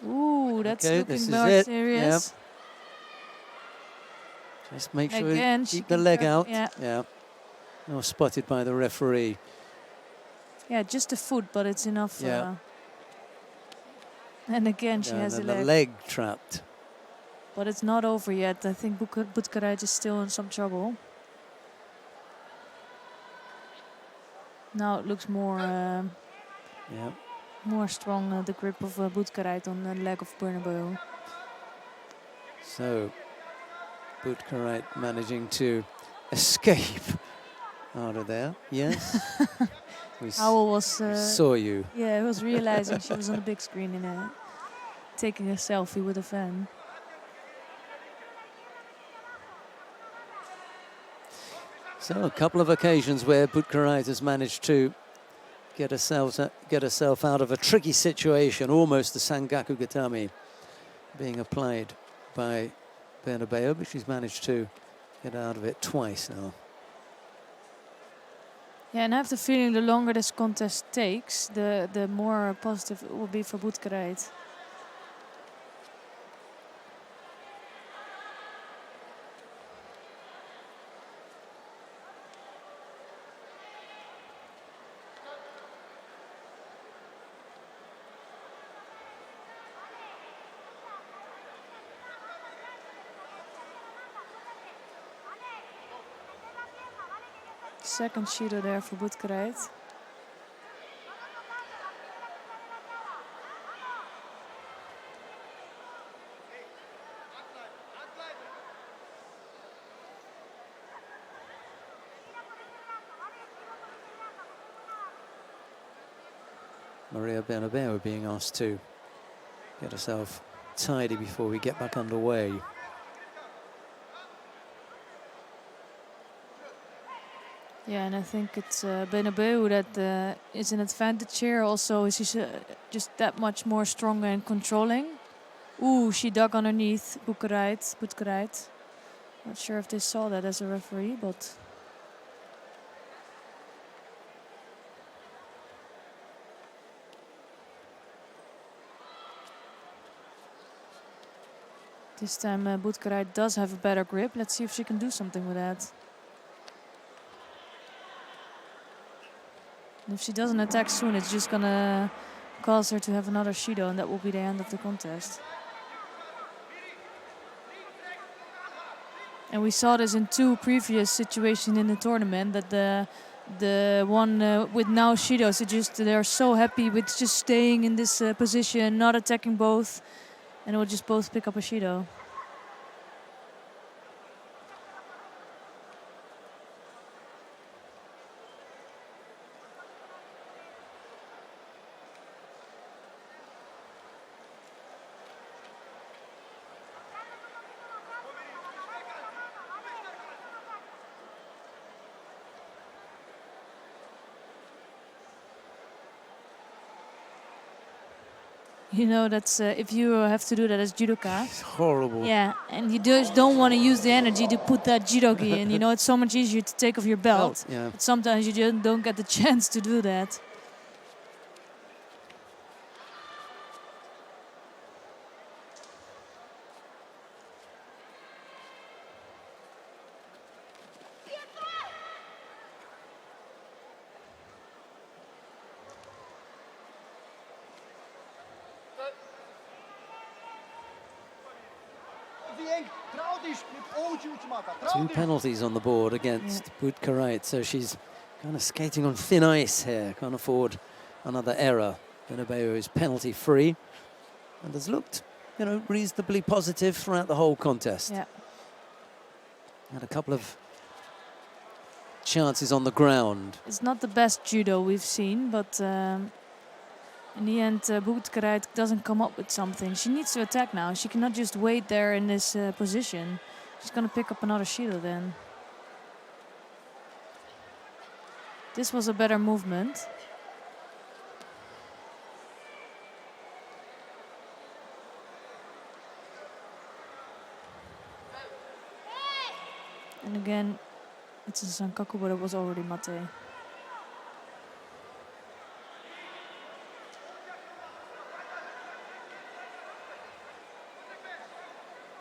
Ooh, that's looking more serious. Yep. Just make sure you keep the leg out. Yeah. Oh, spotted by the referee. Yeah, just a foot, but it's enough. Yeah. And again, she has the leg. leg trapped. But it's not over yet. I think Butkereit is still in some trouble. Now it looks more more strong, the grip of Butkereit on the leg of Bernabeu. So Butkereit managing to escape out of there. Yes. Howell was saw you. Yeah, I was realizing she was on the big screen and taking a selfie with a fan. So a couple of occasions where Butkereit has managed to get herself out of a tricky situation, almost the Sangaku Gatame being applied by Bernabeu, but she's managed to get out of it twice now. Yeah, and I have the feeling the longer this contest takes, the more positive it will be for Butkereit. Second Judo there for Butkereit. Maria Bernabeu being asked to get herself tidy before we get back underway. Yeah, and I think it's Bernabeu that is an advantage here. Also, she's just that much more stronger and controlling. Ooh, she dug underneath Butkereit. Not sure if they saw that as a referee, but... This time Butkereit does have a better grip. Let's see if she can do something with that. And if she doesn't attack soon, it's just gonna cause her to have another Judo, and that will be the end of the contest. And we saw this in two previous situations in the tournament, that the one with now Shidos, they're so happy with just staying in this position, not attacking both, and it will just both pick up a Shido. You know, that's if you have to do that as judoka. It's horrible. Yeah, and you just don't want to use the energy to put that judogi in. You know, it's so much easier to take off your belt. Yeah. But sometimes you just don't get the chance to do that. Two penalties on the board against Butkereit, so she's kind of skating on thin ice here. Can't afford another error. Bernabeu is penalty free and has looked, you know, reasonably positive throughout the whole contest. Yeah. Had a couple of chances on the ground. It's not the best judo we've seen, but in the end, Butkereit doesn't come up with something. She needs to attack now. She cannot just wait there in this position. She's going to pick up another Judo then. This was a better movement. And again, it's a Sankaku, but it was already Mate.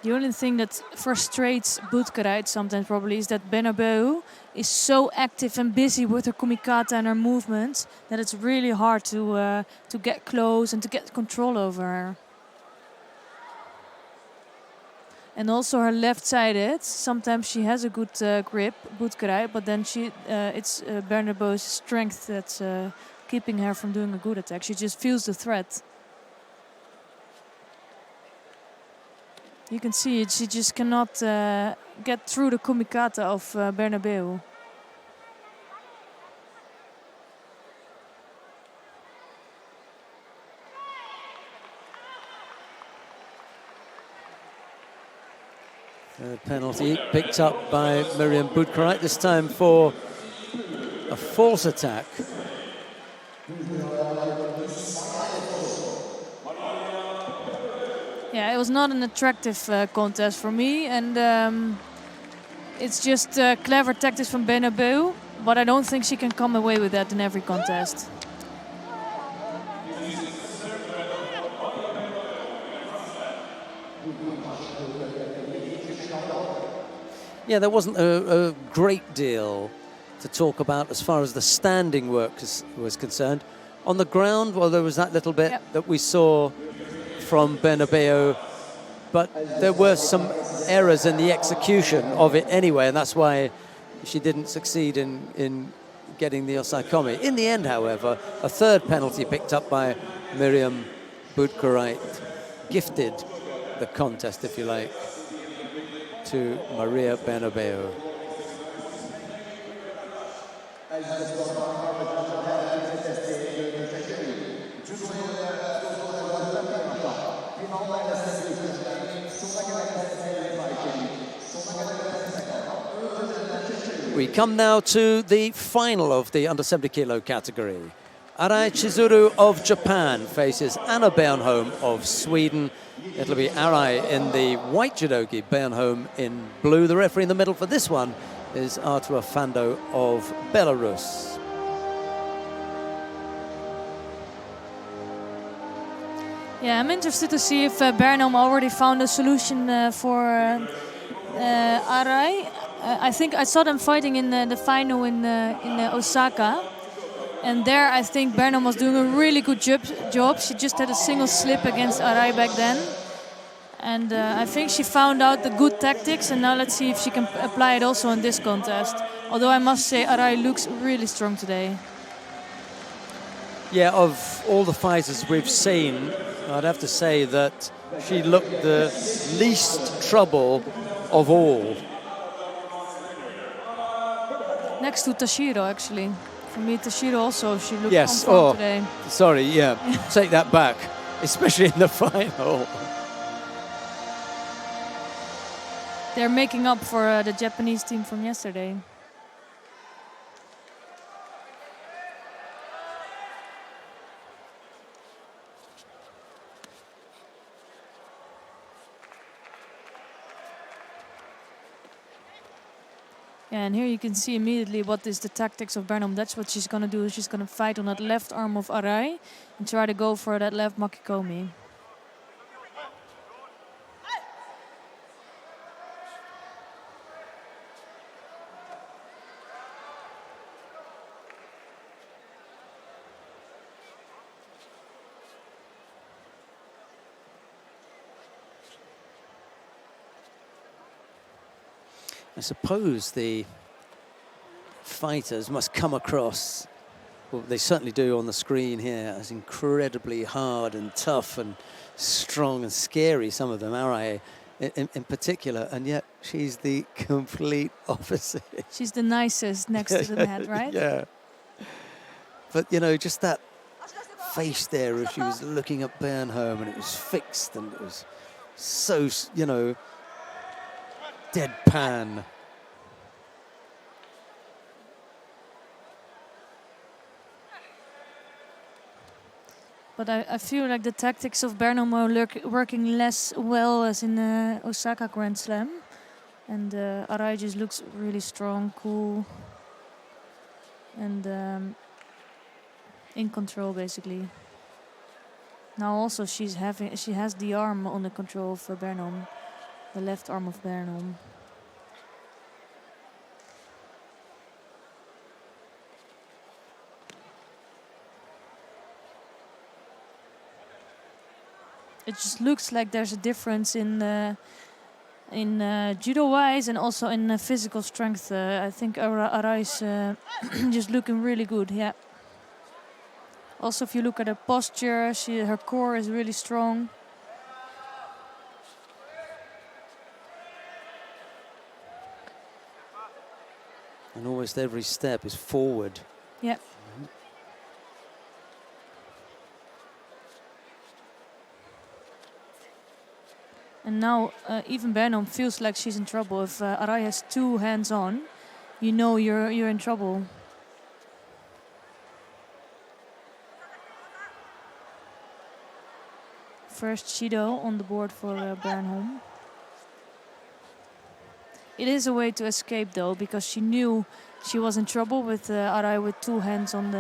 The only thing that frustrates Butkereit sometimes probably is that Bernabeu is so active and busy with her kumikata and her movements that it's really hard to get close and to get control over her. And also her left-sided, sometimes she has a good grip, Butkereit, but then it's Bernabeu's strength that's keeping her from doing a good attack. She just feels the threat. You can see it, she just cannot get through the kumikata of Bernabeu. Third penalty picked up by Miriam Butkereit, this time for a false attack. Yeah, it was not an attractive contest for me, and it's just clever tactics from Bernabeu. but I don't think she can come away with that in every contest. Yeah, there wasn't a great deal to talk about as far as the standing work was concerned. On the ground, well, there was that little bit that we saw from Bernabeu, but there were some errors in the execution of it anyway, and that's why she didn't succeed in getting the osaikomi. In the end, however, a third penalty picked up by Miriam Butkereit gifted the contest, if you like, to Maria Bernabeu. We come now to the final of the under 70 kilo category. Arai Chizuru of Japan faces Anna Bernholm of Sweden. It'll be Arai in the white judogi, Bernholm in blue. The referee in the middle for this one is Artur Fando of Belarus. Yeah, I'm interested to see if Bernholm already found a solution for Arai. I think I saw them fighting in the final in Osaka. And there I think Bernholm was doing a really good job. She just had a single slip against Arai back then. And I think she found out the good tactics, and now let's see if she can apply it also in this contest. Although I must say Arai looks really strong today. Yeah, of all the fighters we've seen, I'd have to say that she looked the least trouble of all. Next to Tashiro, actually. For me, Tashiro also, she looked yes. on form today. Sorry, yeah. Take that back, especially in the final. They're making up for the Japanese team from yesterday. Yeah, and here you can see immediately what is the tactics of Bernholm. That's what she's going to do. She's going to fight on that left arm of Arai and try to go for that left makikomi. I suppose the fighters must come across, well, they certainly do on the screen here, as incredibly hard and tough and strong and scary, some of them, Arai in particular, and yet she's the complete opposite. She's the nicest next to the net, right? Yeah. But, you know, just that face there as she was looking at Bernholm, and it was fixed and it was so, you know, deadpan. But I feel like the tactics of Bernholm are working less well as in the Osaka Grand Slam. And Arai just looks really strong, cool, and in control basically. Now also she has the arm under control for Bernholm. The left arm of Bernholm. It just looks like there's a difference in judo-wise and also in physical strength. I think Arai's just looking really good. Yeah. Also, if you look at her posture, her core is really strong. And almost every step is forward. Yeah. And now even Bernholm feels like she's in trouble. If Arai has two hands on, you know you're in trouble. First Judo on the board for Bernholm. It is a way to escape though, because she knew she was in trouble with Arai with 2 hands on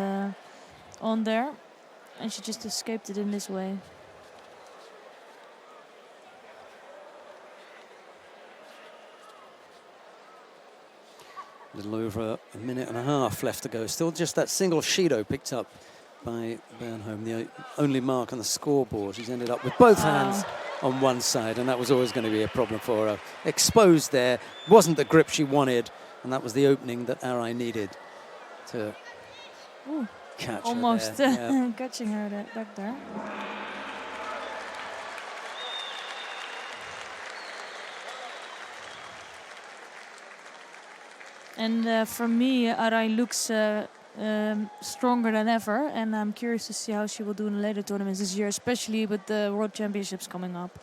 there, and she just escaped it in this way. A little over a minute and a half left to go. Still just that single Shido picked up by Bernholm, the only mark on the scoreboard. She's ended up with both hands on one side, and that was always going to be a problem for her. Exposed there, wasn't the grip she wanted, and that was the opening that Arai needed to catch almost her there. Yeah. catching her back there. And for me, Arai looks stronger than ever, and I'm curious to see how she will do in later tournaments this year, especially with the World Championships coming up.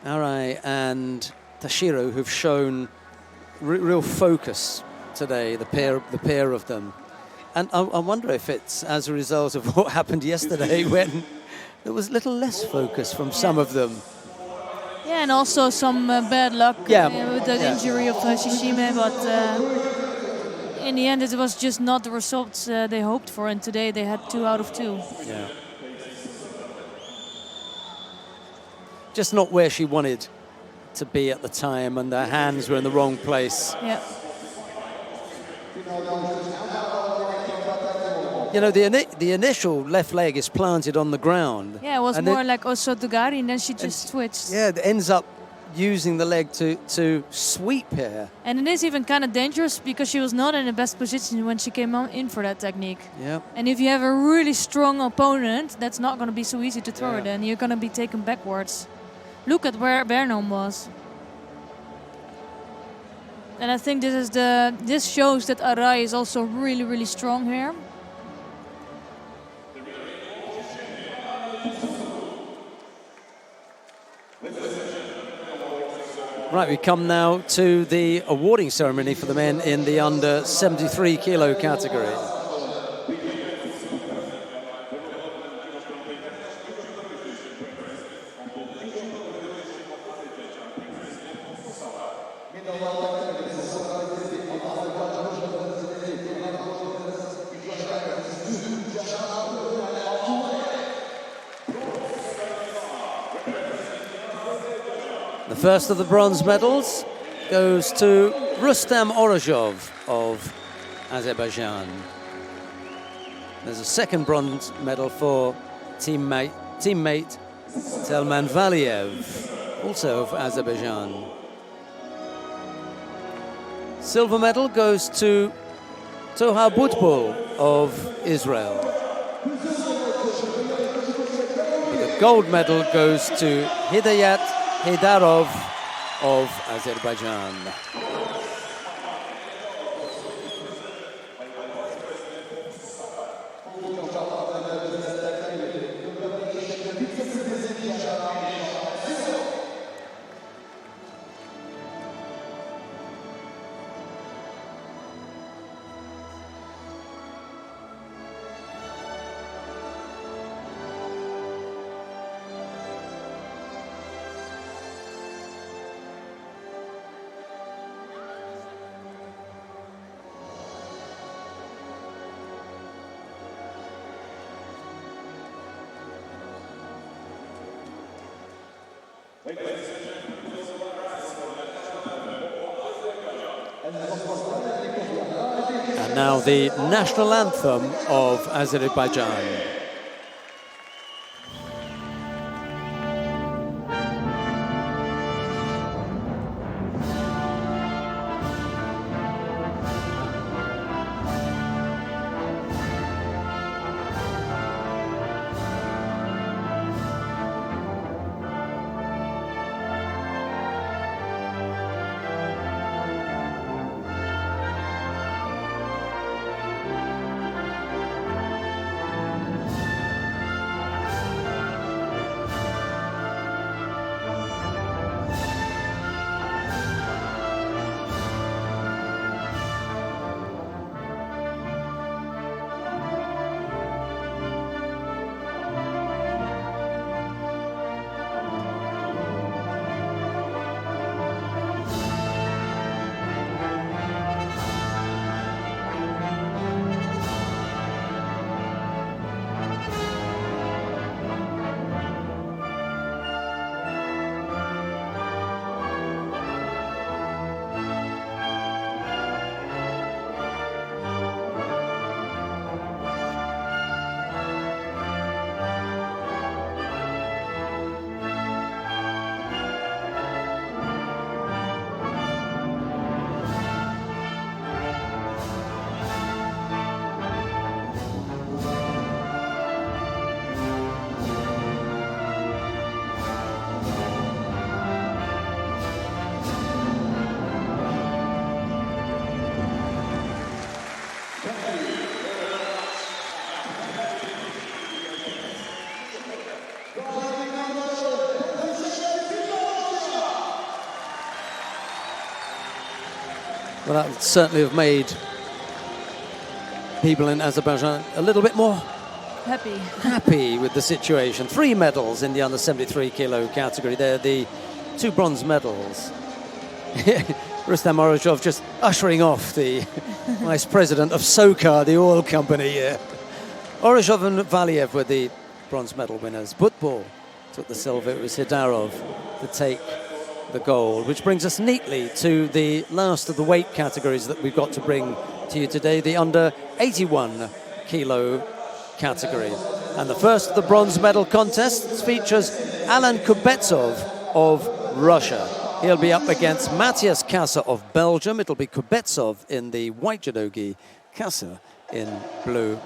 Arai and Tashiro, who've shown real focus today, the pair of them. And I wonder if it's as a result of what happened yesterday when there was little less focus from some of them. Yeah, and also some bad luck with the injury of Shishime, but in the end it was just not the results they hoped for, and today they had 2 out of 2. Yeah. Just not where she wanted to be at the time, and their hands were in the wrong place. Yeah. You know, the initial left leg is planted on the ground. Yeah, it was more like Osotogari, and then she just switched. Yeah, it ends up using the leg to sweep here. And it is even kind of dangerous because she was not in the best position when she came in for that technique. Yeah. And if you have a really strong opponent, that's not going to be so easy to throw it in. You're going to be taken backwards. Look at where Bernholm was. And I think this shows that Arai is also really, really strong here. Right, we come now to the awarding ceremony for the men in the under 73 kilo category. The first of the bronze medals goes to Rustam Orujov of Azerbaijan. There's a second bronze medal for teammate Telman Valiyev, also of Azerbaijan. Silver medal goes to Toha Butbul of Israel. The gold medal goes to Heydarov of Azerbaijan. And now the national anthem of Azerbaijan. Well, that would certainly have made people in Azerbaijan a little bit more happy with the situation. 3 medals in the under 73 kilo category. They're the 2 bronze medals. Rustam Orujov just ushering off the vice president of SOCAR, the oil company here. Orujov and Valiyev were the bronze medal winners. Butbul took the silver. It was Heydarov to take the gold, which brings us neatly to the last of the weight categories that we've got to bring to you today, the under 81 kilo category. And the first of the bronze medal contests features Alan Khubetsov of Russia. He'll be up against Matthias Casse of Belgium. It'll be Khubetsov in the white judogi, Casse in blue.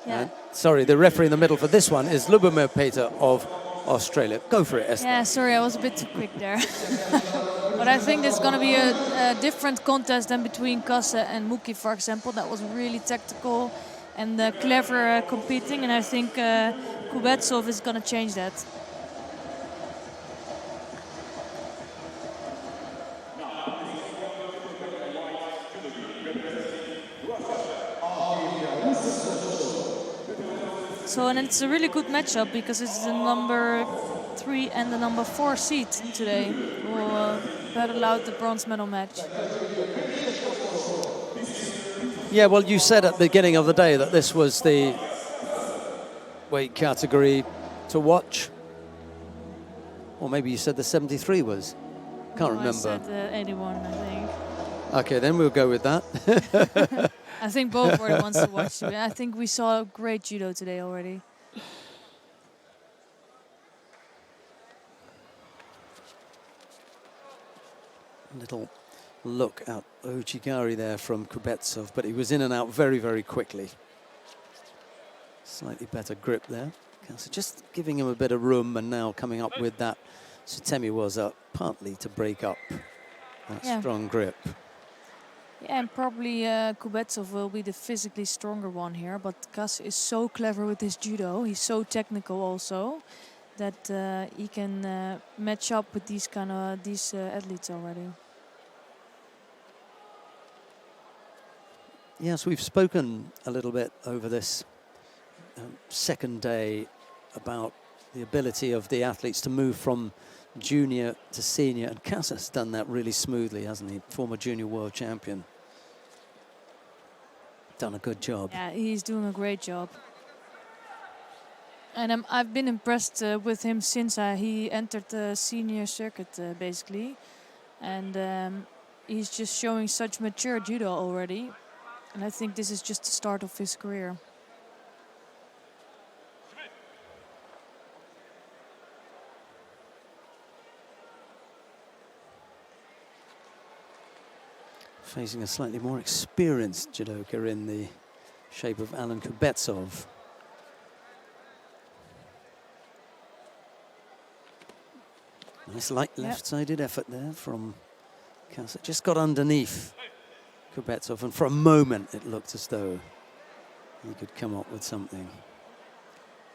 Yeah. And, sorry, the referee in the middle for this one is Lubomir Peter of Australia. Go for it, Esther. Yeah, sorry, I was a bit too quick there. But I think there's going to be a different contest than between Casse and Muki, for example. That was really tactical and clever competing, and I think Khubetsov is going to change that. So, and it's a really good matchup because it's the number 3 and the number 4 seed today who will battle out the bronze medal match. Yeah, well, you said at the beginning of the day that this was the weight category to watch. Or maybe you said the 73 was. Can't remember. I said 81, I think. Okay, then we'll go with that. I think both were the ones to watch. I think we saw great judo today already. Little look at Ochigari there from Khubetsov, but he was in and out very, very quickly. Slightly better grip there. So just giving him a bit of room, and now coming up with that Sutemi was up partly to break up that strong grip. Yeah, and probably Khubetsov will be the physically stronger one here, but Casse is so clever with his judo. He's so technical also that he can match up with these athletes already. Yes, we've spoken a little bit over this second day about the ability of the athletes to move from junior to senior, and Casse has done that really smoothly, hasn't he? Former junior world champion. Done a good job. Yeah, he's doing a great job. And I've been impressed with him since he entered the senior circuit, basically. And he's just showing such mature judo already. And I think this is just the start of his career. Facing a slightly more experienced judoka in the shape of Alan Khubetsov. Nice light left-sided effort there from Casse. Just got underneath Khubetsov, and for a moment it looked as though he could come up with something.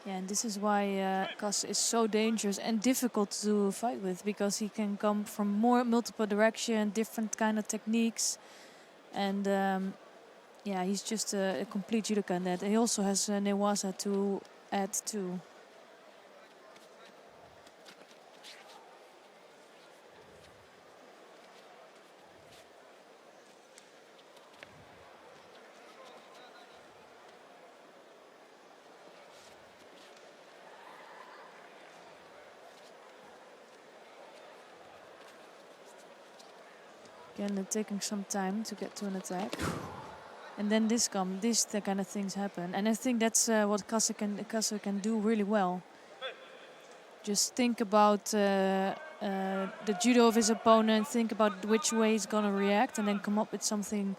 Yeah, and this is why Casse is so dangerous and difficult to fight with, because he can come from multiple directions, different kind of techniques, and yeah, he's just a complete judoka in that. And he also has Newaza to add to. Again, taking some time to get to an attack, and then the kind of things happen. And I think that's what Casse can do really well. Just think about the judo of his opponent, think about which way he's gonna react, and then come up with something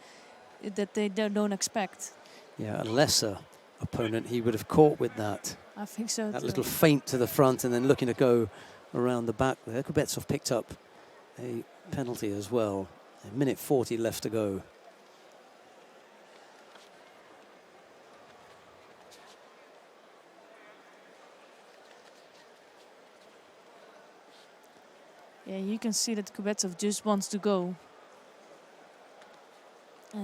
that they don't expect. Yeah, a lesser opponent, he would have caught with that. I think so. That little feint to the front, and then looking to go around the back there. Khubetsov picked up a penalty as well. A minute 40 left to go. Yeah, you can see that Khubetsov just wants to go.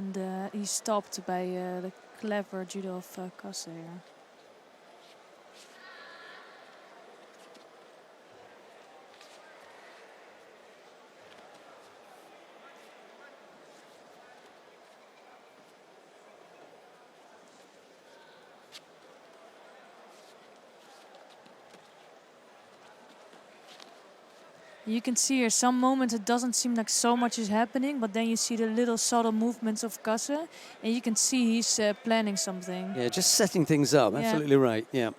And he's stopped by the clever judo of Casse here. You can see here some moments it doesn't seem like so much is happening, but then you see the little subtle movements of Casse, and you can see he's planning something. Yeah, just setting things up. Yeah. Absolutely right. Yeah.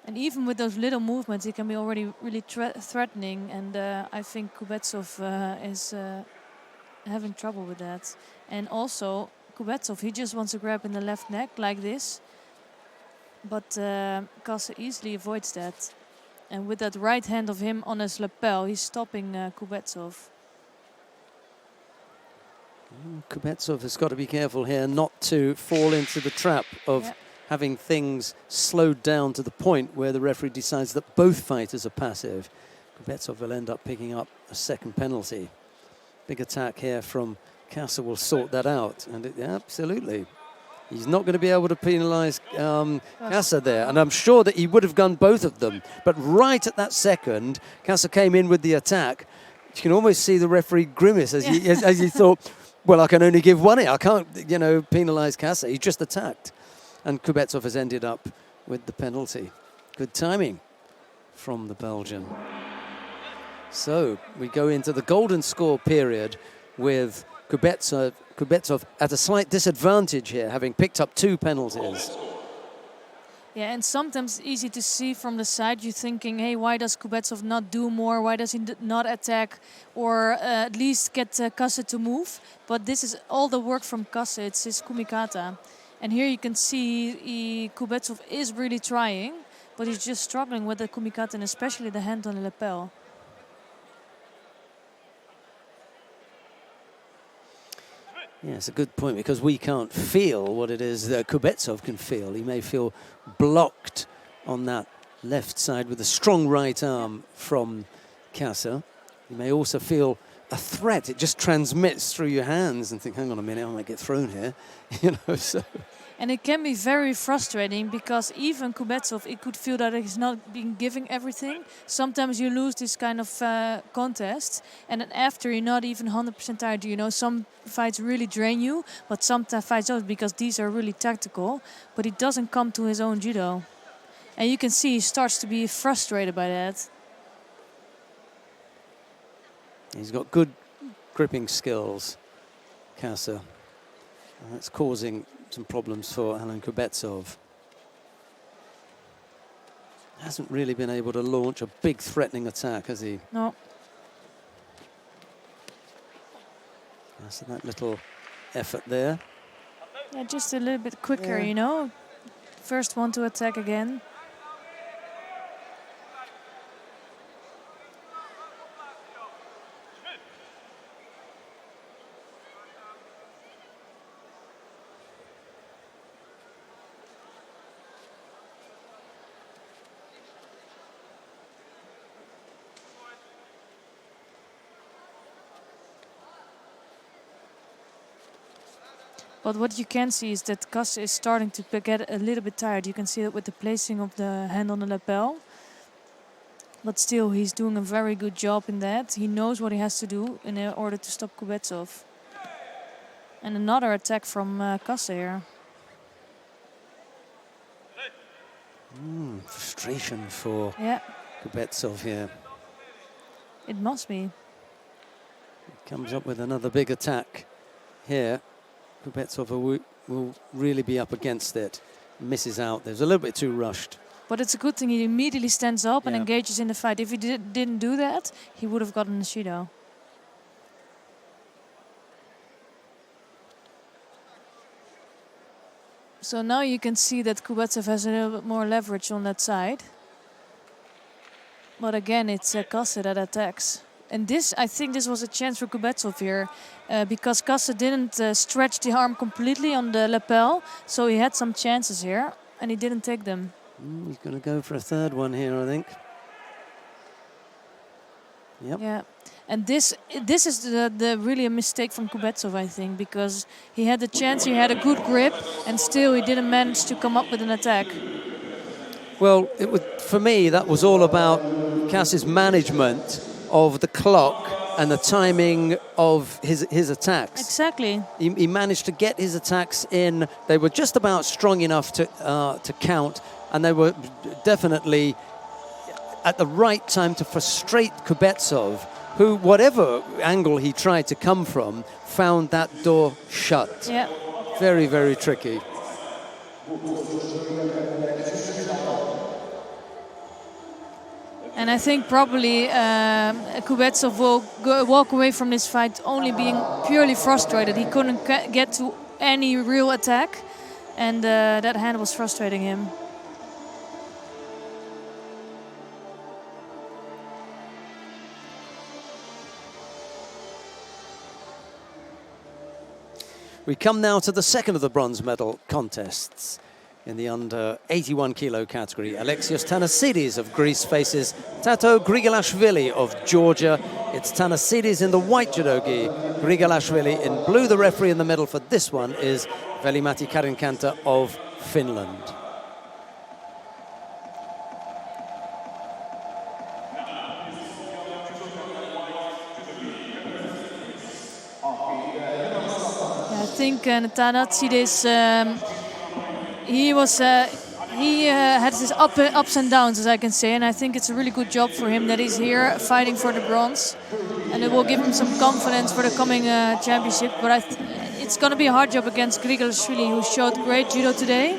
And even with those little movements, he can be already really threatening. And I think Khubetsov is having trouble with that. And also, Khubetsov, he just wants to grab in the left neck like this. But Casse easily avoids that. And with that right hand of him on his lapel, he's stopping Khubetsov. Khubetsov has got to be careful here not to fall into the trap of having things slowed down to the point where the referee decides that both fighters are passive. Khubetsov will end up picking up a second penalty. Big attack here from Casse will sort that out. And absolutely. He's not going to be able to penalise Casse there. And I'm sure that he would have done both of them. But right at that second, Casse came in with the attack. You can almost see the referee grimace as he thought, well, I can only give one here. I can't, penalise Casse. He just attacked. And Khubetsov has ended up with the penalty. Good timing from the Belgian. So we go into the golden score period with Khubetsov at a slight disadvantage here, having picked up 2 penalties. Yeah, and sometimes it's easy to see from the side. You're thinking, hey, why does Khubetsov not do more? Why does he not attack or at least get Casse to move? But this is all the work from Casse. It's his kumikata. And here you can see Khubetsov is really trying, but he's just struggling with the kumikata and especially the hand on the lapel. Yeah, it's a good point because we can't feel what it is that Khubetsov can feel. He may feel blocked on that left side with a strong right arm from Casse. He may also feel a threat. It just transmits through your hands and think, hang on a minute, I might get thrown here. So. And it can be very frustrating because even Khubetsov, it could feel that he's not being giving everything. Sometimes you lose this kind of contest, and then after you're not even 100% tired. Some fights really drain you, but some fights don't because these are really tactical. But he doesn't come to his own judo, and you can see he starts to be frustrated by that. He's got good gripping skills, Casse. And that's causing some problems for Alan Khubetsov. Hasn't really been able to launch a big threatening attack, has he? No. So that little effort there. Yeah, just a little bit quicker, First one to attack again. But what you can see is that Casse is starting to get a little bit tired. You can see it with the placing of the hand on the lapel. But still, he's doing a very good job in that. He knows what he has to do in order to stop Khubetsov. And another attack from Casse here. Frustration for Khubetsov here. It must be. He comes up with another big attack here. Khubetsov will really be up against it. Misses out. There's a little bit too rushed. But it's a good thing he immediately stands up and engages in the fight. If he didn't do that, he would have gotten the Judo. So now you can see that Khubetsov has a little bit more leverage on that side. But again, it's Casse that attacks. And I think this was a chance for Khubetsov here, because Casse didn't stretch the arm completely on the lapel, so he had some chances here, and he didn't take them. He's going to go for a third one here, I think. Yep. Yeah, and this is the really a mistake from Khubetsov, I think, because he had the chance, he had a good grip, and still he didn't manage to come up with an attack. Well, for me, that was all about Casse's management of the clock and the timing of his attacks. Exactly. He managed to get his attacks in. They were just about strong enough to count, and they were definitely at the right time to frustrate Khubetsov, who, whatever angle he tried to come from, found that door shut. Yeah. Very, very tricky. And I think probably Khubetsov will walk away from this fight only being purely frustrated. He couldn't get to any real attack, and that hand was frustrating him. We come now to the second of the bronze medal contests. In the under 81 kilo category, Alexios Tanasidis of Greece faces Tato Grigalashvili of Georgia. It's Tanasidis in the white judogi, Grigalashvili in blue. The referee in the middle for this one is Veli-Matti Karinkanta of Finland. I think Tanasidis, he had his ups and downs, as I can say, and I think it's a really good job for him that he's here fighting for the bronze, and it will give him some confidence for the coming championship. But it's going to be a hard job against Grigalashvili, who showed great judo today,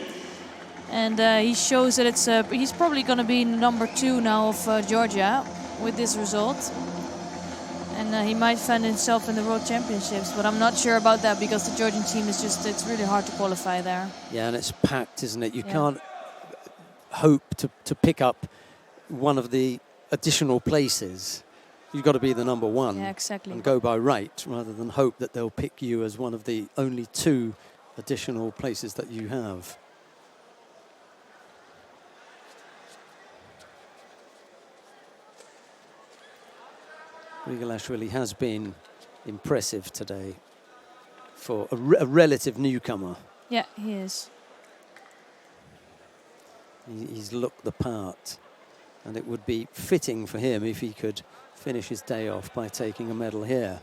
and he shows that he's probably going to be number 2 now of Georgia with this result. And he might find himself in the World Championships, but I'm not sure about that because the Georgian team is it's really hard to qualify there. Yeah, and it's packed, isn't it? You can't hope to pick up one of the additional places. You've got to be the number 1 and go by right rather than hope that they'll pick you as one of the only 2 additional places that you have. Grigalashvili has been impressive today for a relative newcomer. Yeah, he is. He's looked the part, and it would be fitting for him if he could finish his day off by taking a medal here.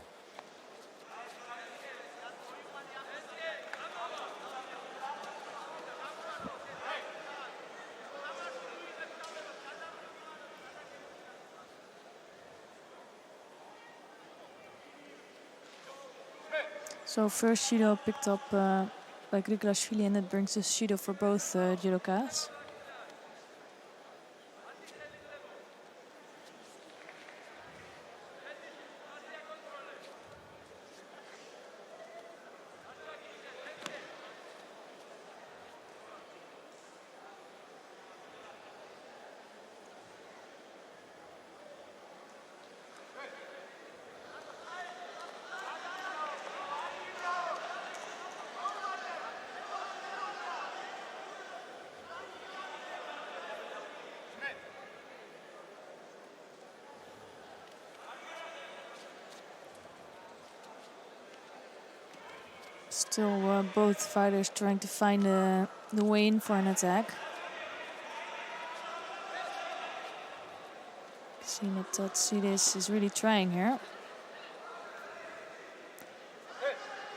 So first judo picked up by Grigalashvili, and that brings us judo for both judokas. Still both fighters trying to find the way in for an attack. See that Tselidis is really trying here.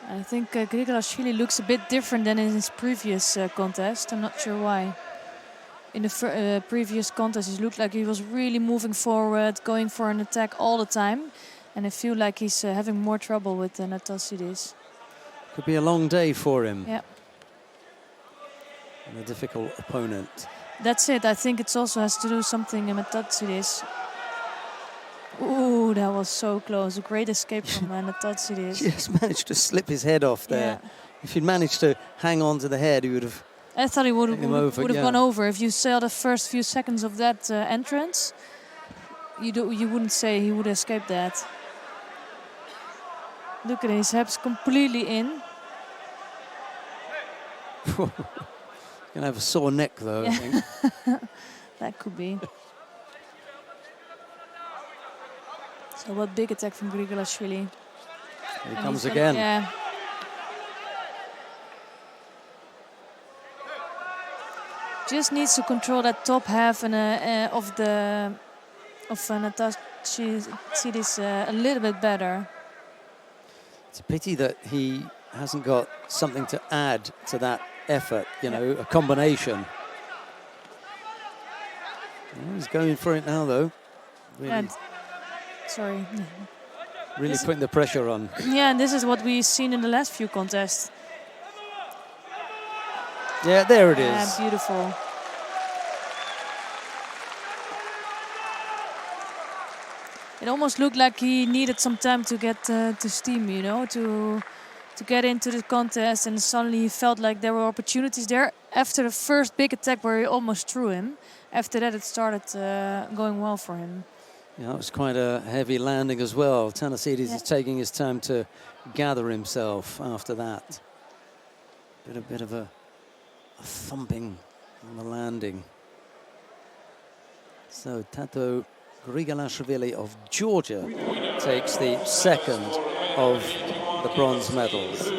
I think Grigalashvili looks a bit different than in his previous contest. I'm not sure why. In the previous contest, he looked like he was really moving forward, going for an attack all the time. And I feel like he's having more trouble with Tselidis. Could be a long day for him. Yeah. And a difficult opponent. That's it. I think it also has to do something with Tselidis. Ooh, that was so close. A great escape from Tselidis. Just managed to slip his head off there. Yeah. If he'd managed to hang on to the head, he would have. I thought he would have gone over. If you saw the first few seconds of that entrance, you wouldn't say he would escape that. Look at his hips completely in. Gonna have a sore neck though, I think. That could be. Oh, what big attack from Grigalashvili. He comes again. Yeah. Just needs to control that top half and of Tselidis a little bit better. It's a pity that he hasn't got something to add to that effort, you know, a combination. Oh, he's going for it now, though. Really, sorry. Really putting the pressure on. Yeah, and this is what we've seen in the last few contests. Yeah, there it is. Yeah, beautiful. It almost looked like he needed some time to get to steam, you know, to get into the contest, and suddenly he felt like there were opportunities there. After the first big attack where he almost threw him, after that it started going well for him. Yeah, it was quite a heavy landing as well. Tselidis is taking his time to gather himself after that. A bit of a thumping on the landing. So Tato Grigalashvili of Georgia takes the second of the bronze medals.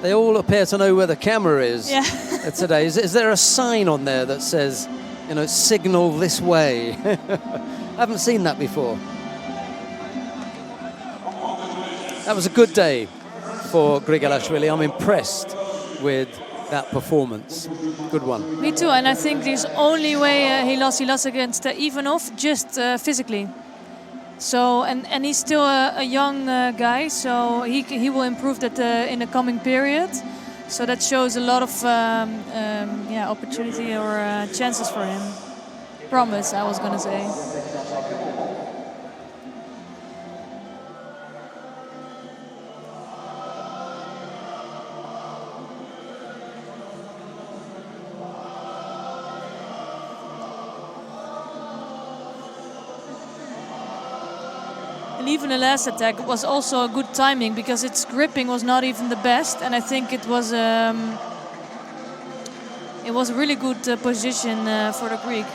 They all appear to know where the camera is today. Is there a sign on there that says, you know, signal this way? I haven't seen that before. That was a good day for Grigalashvili. I'm impressed with that performance. Good one. Me too, and I think the only way he lost against Ivanov, just physically. So, and he's still a young guy, so he will improve that in the coming period. So that shows a lot of opportunity or chances for him. Promise, I was gonna say. And even the last attack was also a good timing because its gripping was not even the best, and I think it was a really good position for the Greek.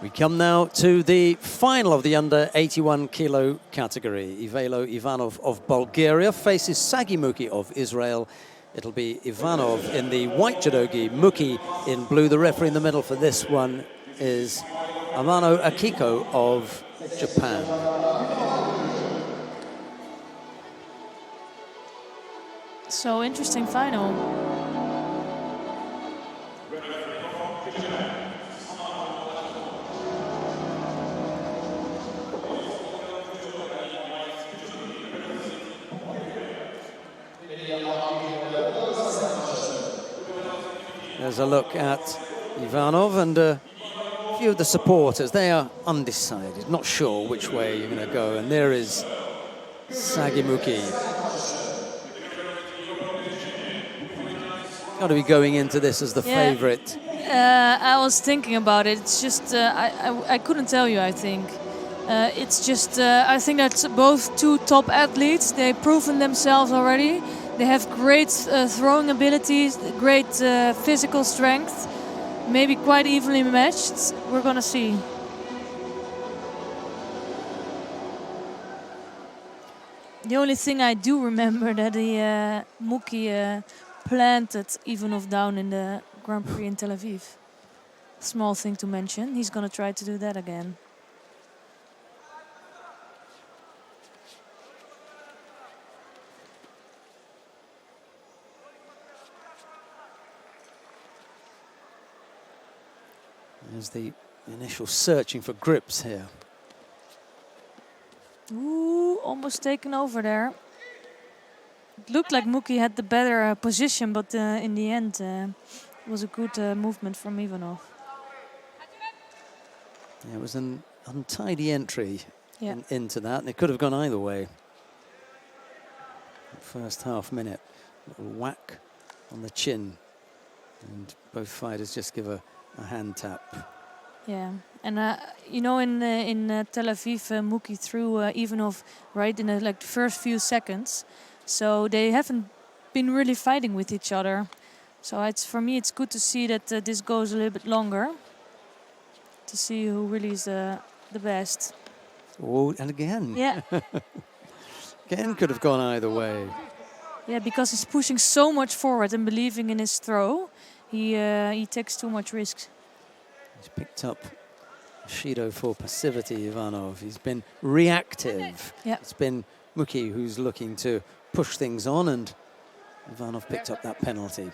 We come now to the final of the under 81 kilo category. Ivaylo Ivanov of Bulgaria faces Muki of Israel. It'll be Ivanov in the white judogi, Muki in blue. The referee in the middle for this one is Amano Akiko of Japan. So interesting final. There's a look at Ivanov and a few of the supporters. They are undecided, not sure which way you're going to go. And there is Muki. Got to be going into this as the favorite. I was thinking about it. It's just I couldn't tell you. I think it's just I think that's both two top athletes. They've proven themselves already. They have great throwing abilities, great physical strength, maybe quite evenly matched. We're gonna see. The only thing I do remember that Muki planted Ivanov down in the Grand Prix in Tel Aviv. Small thing to mention. He's gonna try to do that again. There's the initial searching for grips here. Ooh, almost taken over there. It looked like Muki had the better position, but in the end, was a good movement from Ivanov. Yeah, it was an untidy entry Yeah. into that, and it could have gone either way. First half minute, a whack on the chin, and both fighters just give a hand tap. Yeah, and you know, in Tel Aviv, Muki threw Ivanov right in the first few seconds, so they haven't been really fighting with each other. So for me, it's good to see that this goes a little bit longer, to see who really is the best. Oh, and again. Yeah. Again, could have gone either way. Yeah, because he's pushing so much forward and believing in his throw, he takes too much risks. He's picked up Shido for passivity, Ivanov. He's been reactive. Yeah. It's been Muki who's looking to push things on, and Ivanov picked up that penalty.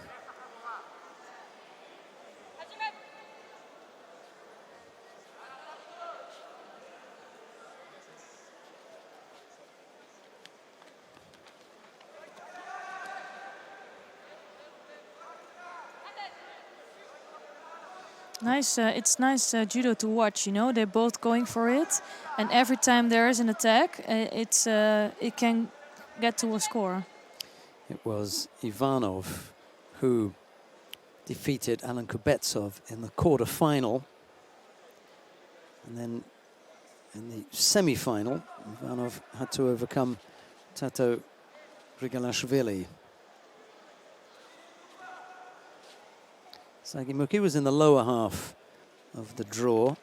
Nice, it's nice judo to watch. You know, they're both going for it, and every time there is an attack, it can get to a score. It was Ivanov who defeated Alan Khubetsov in the quarter-final, and then in the semi-final, Ivanov had to overcome Tato Grigalashvili. Muki was in the lower half of the draw.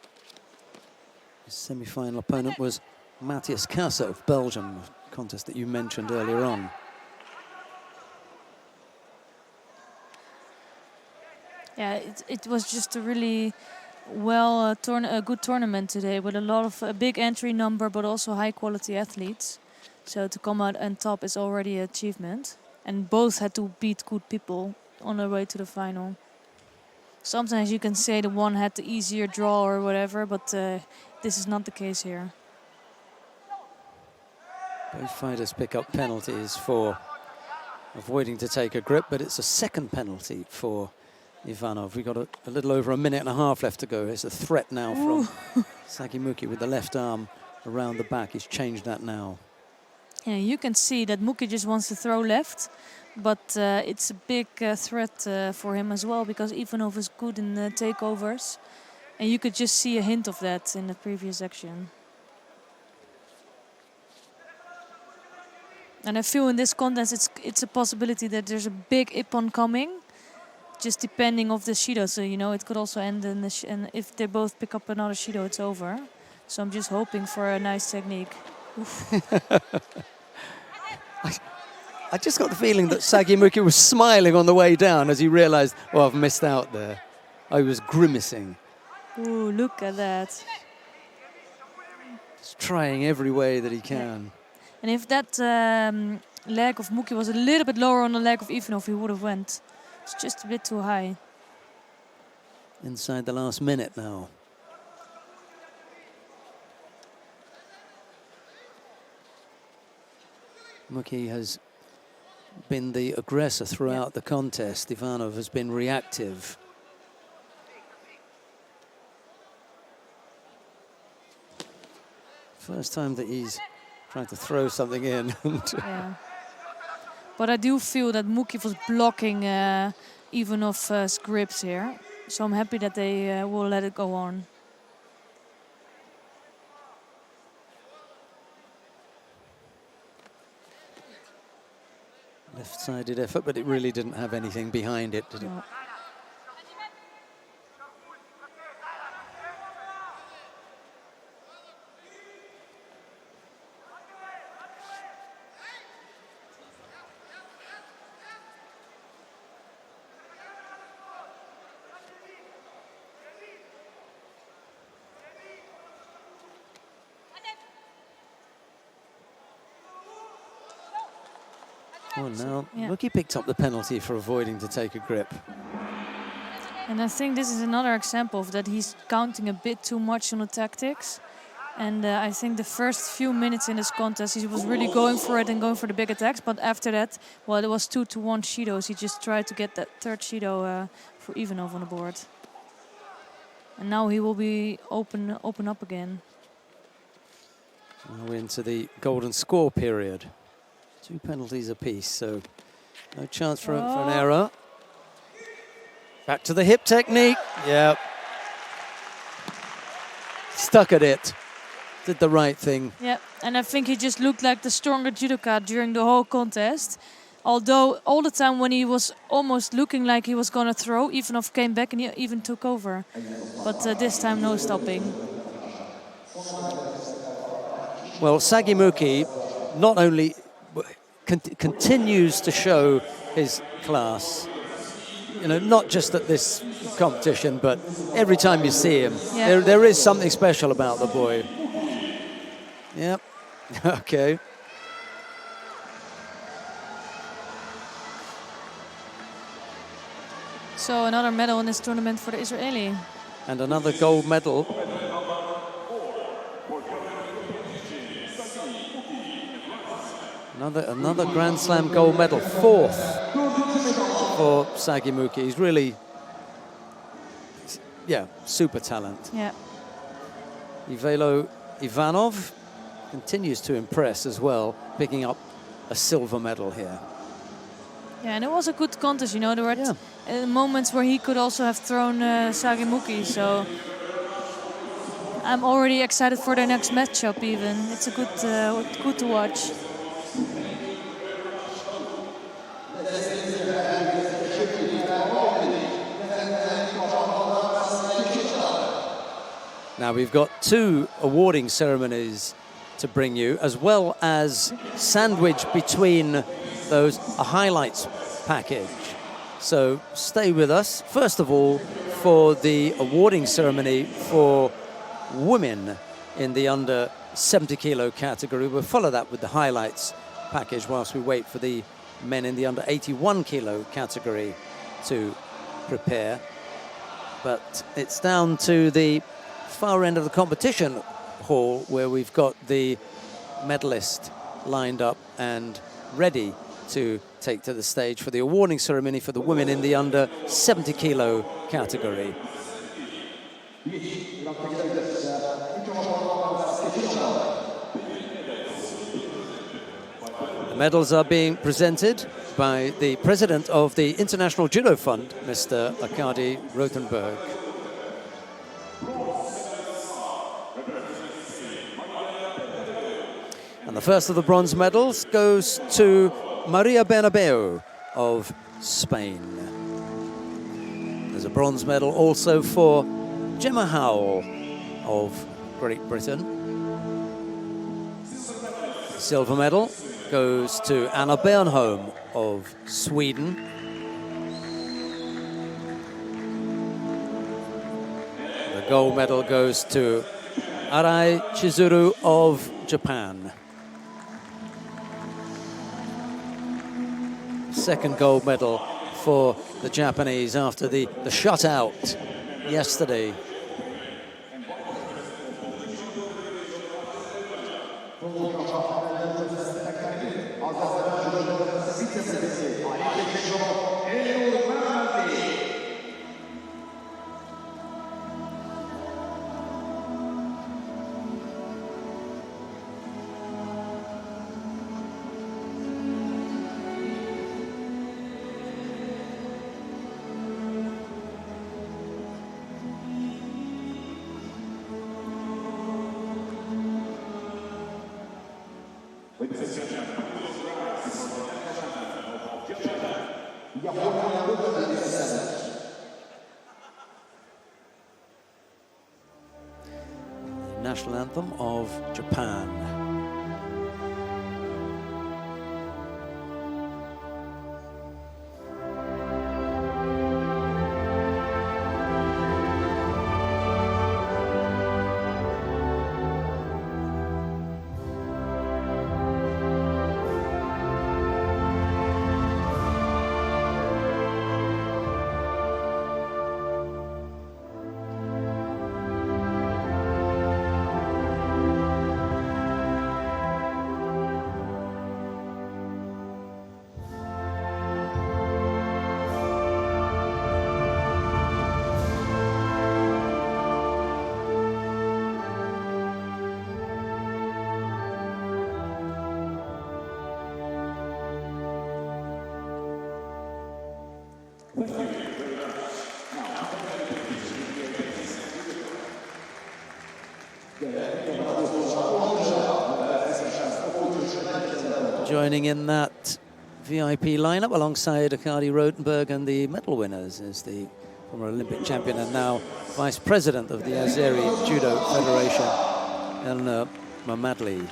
His semi-final opponent was Matthias Casse of Belgium, a contest that you mentioned earlier on. Yeah, it was just a really a good tournament today with a lot of a big entry number, but also high-quality athletes. So to come out on top is already an achievement. And both had to beat good people on their way to the final. Sometimes you can say the one had the easier draw or whatever, but this is not the case here. Both fighters pick up penalties for avoiding to take a grip, but it's a second penalty for Ivanov. We've got a little over a minute and a half left to go. It's a threat now from Muki with the left arm around the back. He's changed that now. Yeah, you can see that Muki just wants to throw left, but it's a big threat for him as well, because Ivanov is good in takeovers, and you could just see a hint of that in the previous action. And I feel in this contest it's a possibility that there's a big ippon coming, just depending of the Shido. So, you know, it could also end in the and if they both pick up another Shido, it's over. So I'm just hoping for a nice technique. I just got the feeling that Muki was smiling on the way down as he realized, oh, I've missed out there. I was grimacing. Ooh, look at that. He's trying every way that he can. Yeah. And if that leg of Muki was a little bit lower on the leg of Ivanov, he would have went. It's just a bit too high. Inside the last minute now. Muki has been the aggressor throughout the contest. Ivanov has been reactive. First time that he's trying to throw something in. Yeah. But I do feel that Muki was blocking Ivanov's grips here. So I'm happy that they will let it go on. Left-sided effort, but it really didn't have anything behind it, did it? No. Oh, now Muki picked up the penalty for avoiding to take a grip. And I think this is another example of that he's counting a bit too much on the tactics. And I think the first few minutes in this contest, he was really going for it and going for the big attacks. But after that, well, it was 2-1 Shidos. He just tried to get that third Shido for Ivanov on the board. And now he will be open up again. Now into the golden score period. 2 penalties apiece, so no chance for an error. Back to the hip technique. Yep. Stuck at it. Did the right thing. Yeah, and I think he just looked like the stronger judoka during the whole contest. Although all the time when he was almost looking like he was going to throw, Ivanov came back and he even took over. But this time, no stopping. Well, Muki not only continues to show his class, you know, not just at this competition, but every time you see him, there is something special about the boy. Yep. Okay. So another medal in this tournament for the Israeli. And another gold medal. Another Grand Slam gold medal, 4th for Muki. He's really, super talent. Yeah. Ivanov continues to impress as well, picking up a silver medal here. Yeah, and it was a good contest, you know. There were moments where he could also have thrown Muki, so I'm already excited for their next matchup even. It's a good to watch. Now we've got 2 awarding ceremonies to bring you, as well as sandwiched between those a highlights package. So stay with us. First of all, for the awarding ceremony for women in the under 70 kilo category. We'll follow that with the highlights package whilst we wait for the men in the under 81 kilo category to prepare. But it's down to the far end of the competition hall where we've got the medalist lined up and ready to take to the stage for the awarding ceremony for the women in the under 70 kilo category. The medals are being presented by the president of the International Judo Fund, Mr. Arkady Rothenberg. And the first of the bronze medals goes to Maria Bernabeu of Spain. There's a bronze medal also for Gemma Howell of Great Britain. The silver medal goes to Anna Bernholm of Sweden. The gold medal goes to Arai Chizuru of Japan. Second gold medal for the Japanese after the shutout yesterday. National anthem of Japan. Joining in that VIP lineup alongside Arkady Rotenberg and the medal winners is the former Olympic champion and now vice president of the Azeri Judo Federation, Elna Mamadli.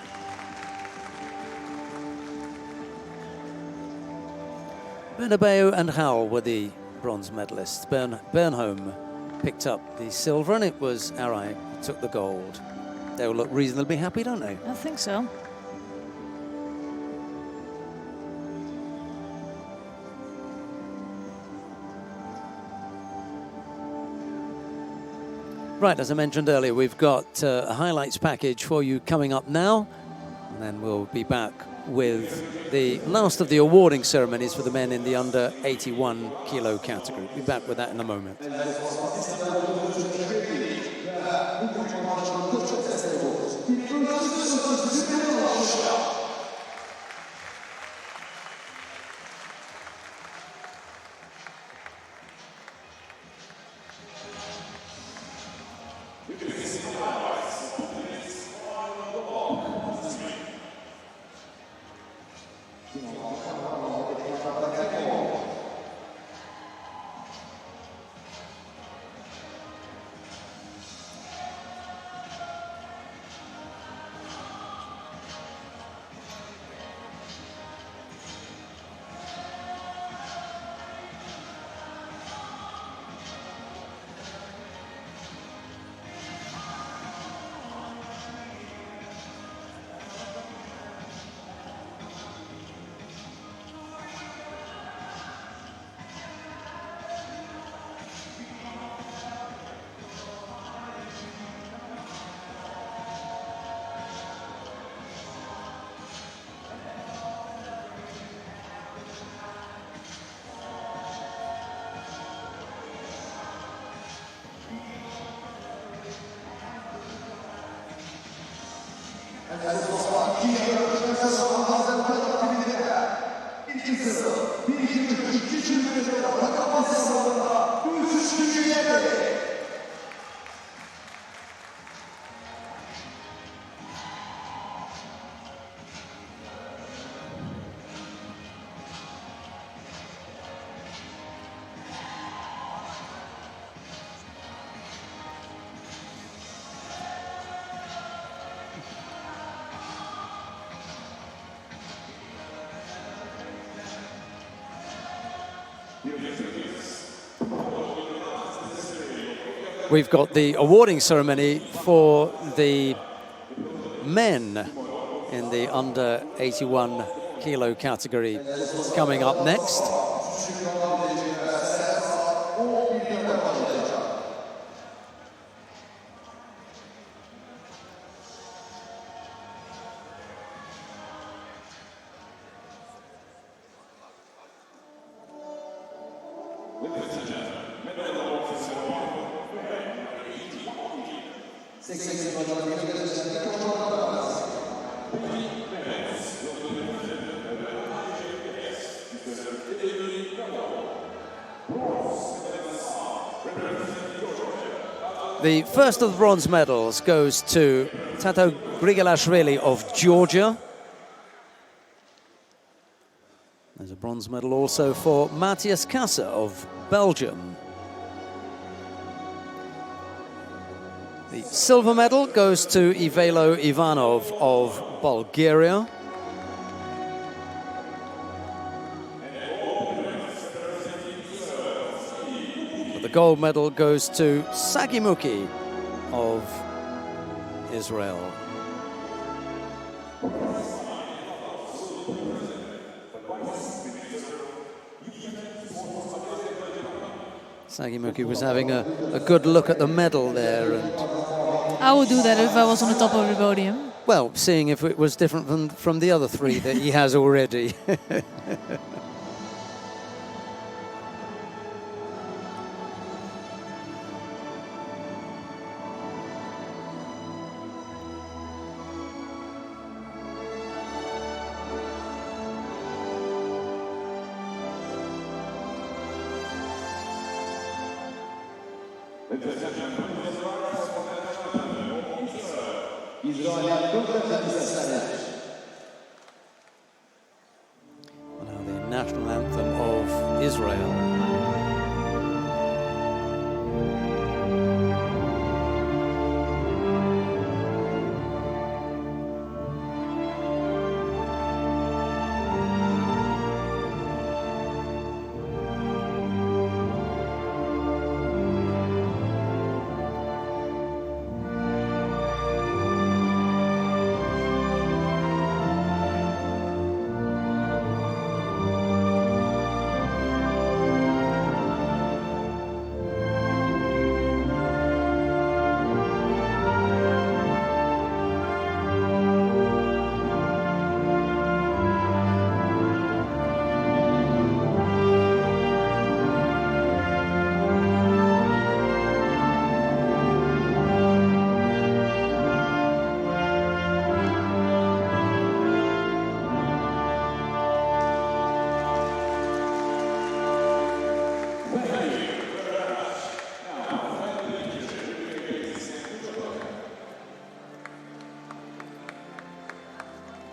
Bernabeu and Howell were the bronze medalists. Bernholm picked up the silver, and it was Arai who took the gold. They will look reasonably happy, don't they? I think so. Right, as I mentioned earlier, we've got a highlights package for you coming up now, and then we'll be back with the last of the awarding ceremonies for the men in the under 81 kilo category. We'll be back with that in a moment. We've got the awarding ceremony for the men in the under 81 kilo category coming up next. The first of the bronze medals goes to Tato Grigalashvili of Georgia. There's a bronze medal also for Matthias Casse of Belgium. The silver medal goes to Ivelo Ivanov of Bulgaria. The gold medal goes to Muki of Israel. Muki was having a good look at the medal there. And I would do that if I was on the top of the podium. well, seeing if it was different from the other three that he has already. Now the national anthem of Israel.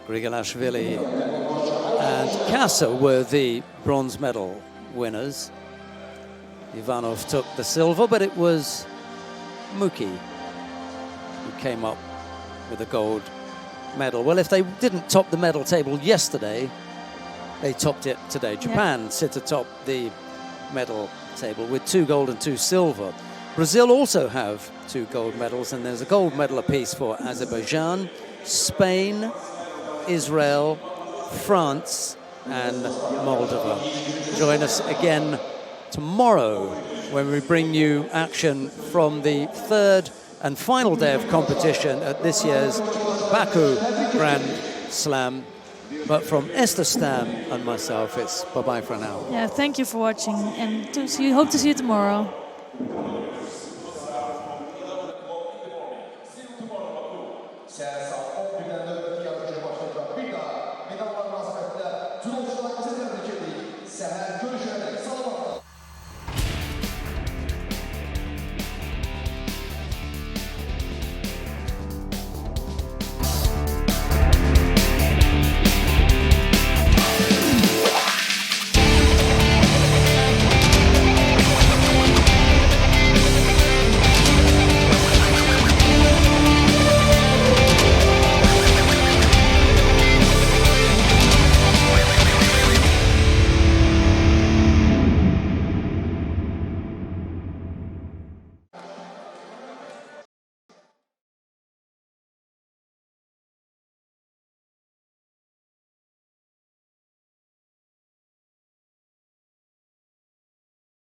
Grigalashvili and Casse were the bronze medal winners. Ivanov took the silver, but it was Muki who came up with a gold medal. Well, if they didn't top the medal table yesterday, they topped it today. Japan sit atop the medal table with 2 gold and 2 silver. Brazil also have 2 gold medals, and there's a gold medal apiece for Azerbaijan, Spain, Israel, France, and Moldova. Join us again tomorrow when we bring you action from the 3rd and final day of competition at this year's Baku Grand Slam. But from Esther Stam and myself, it's bye-bye for now. Yeah, thank you for watching, and hope to see you tomorrow. Judo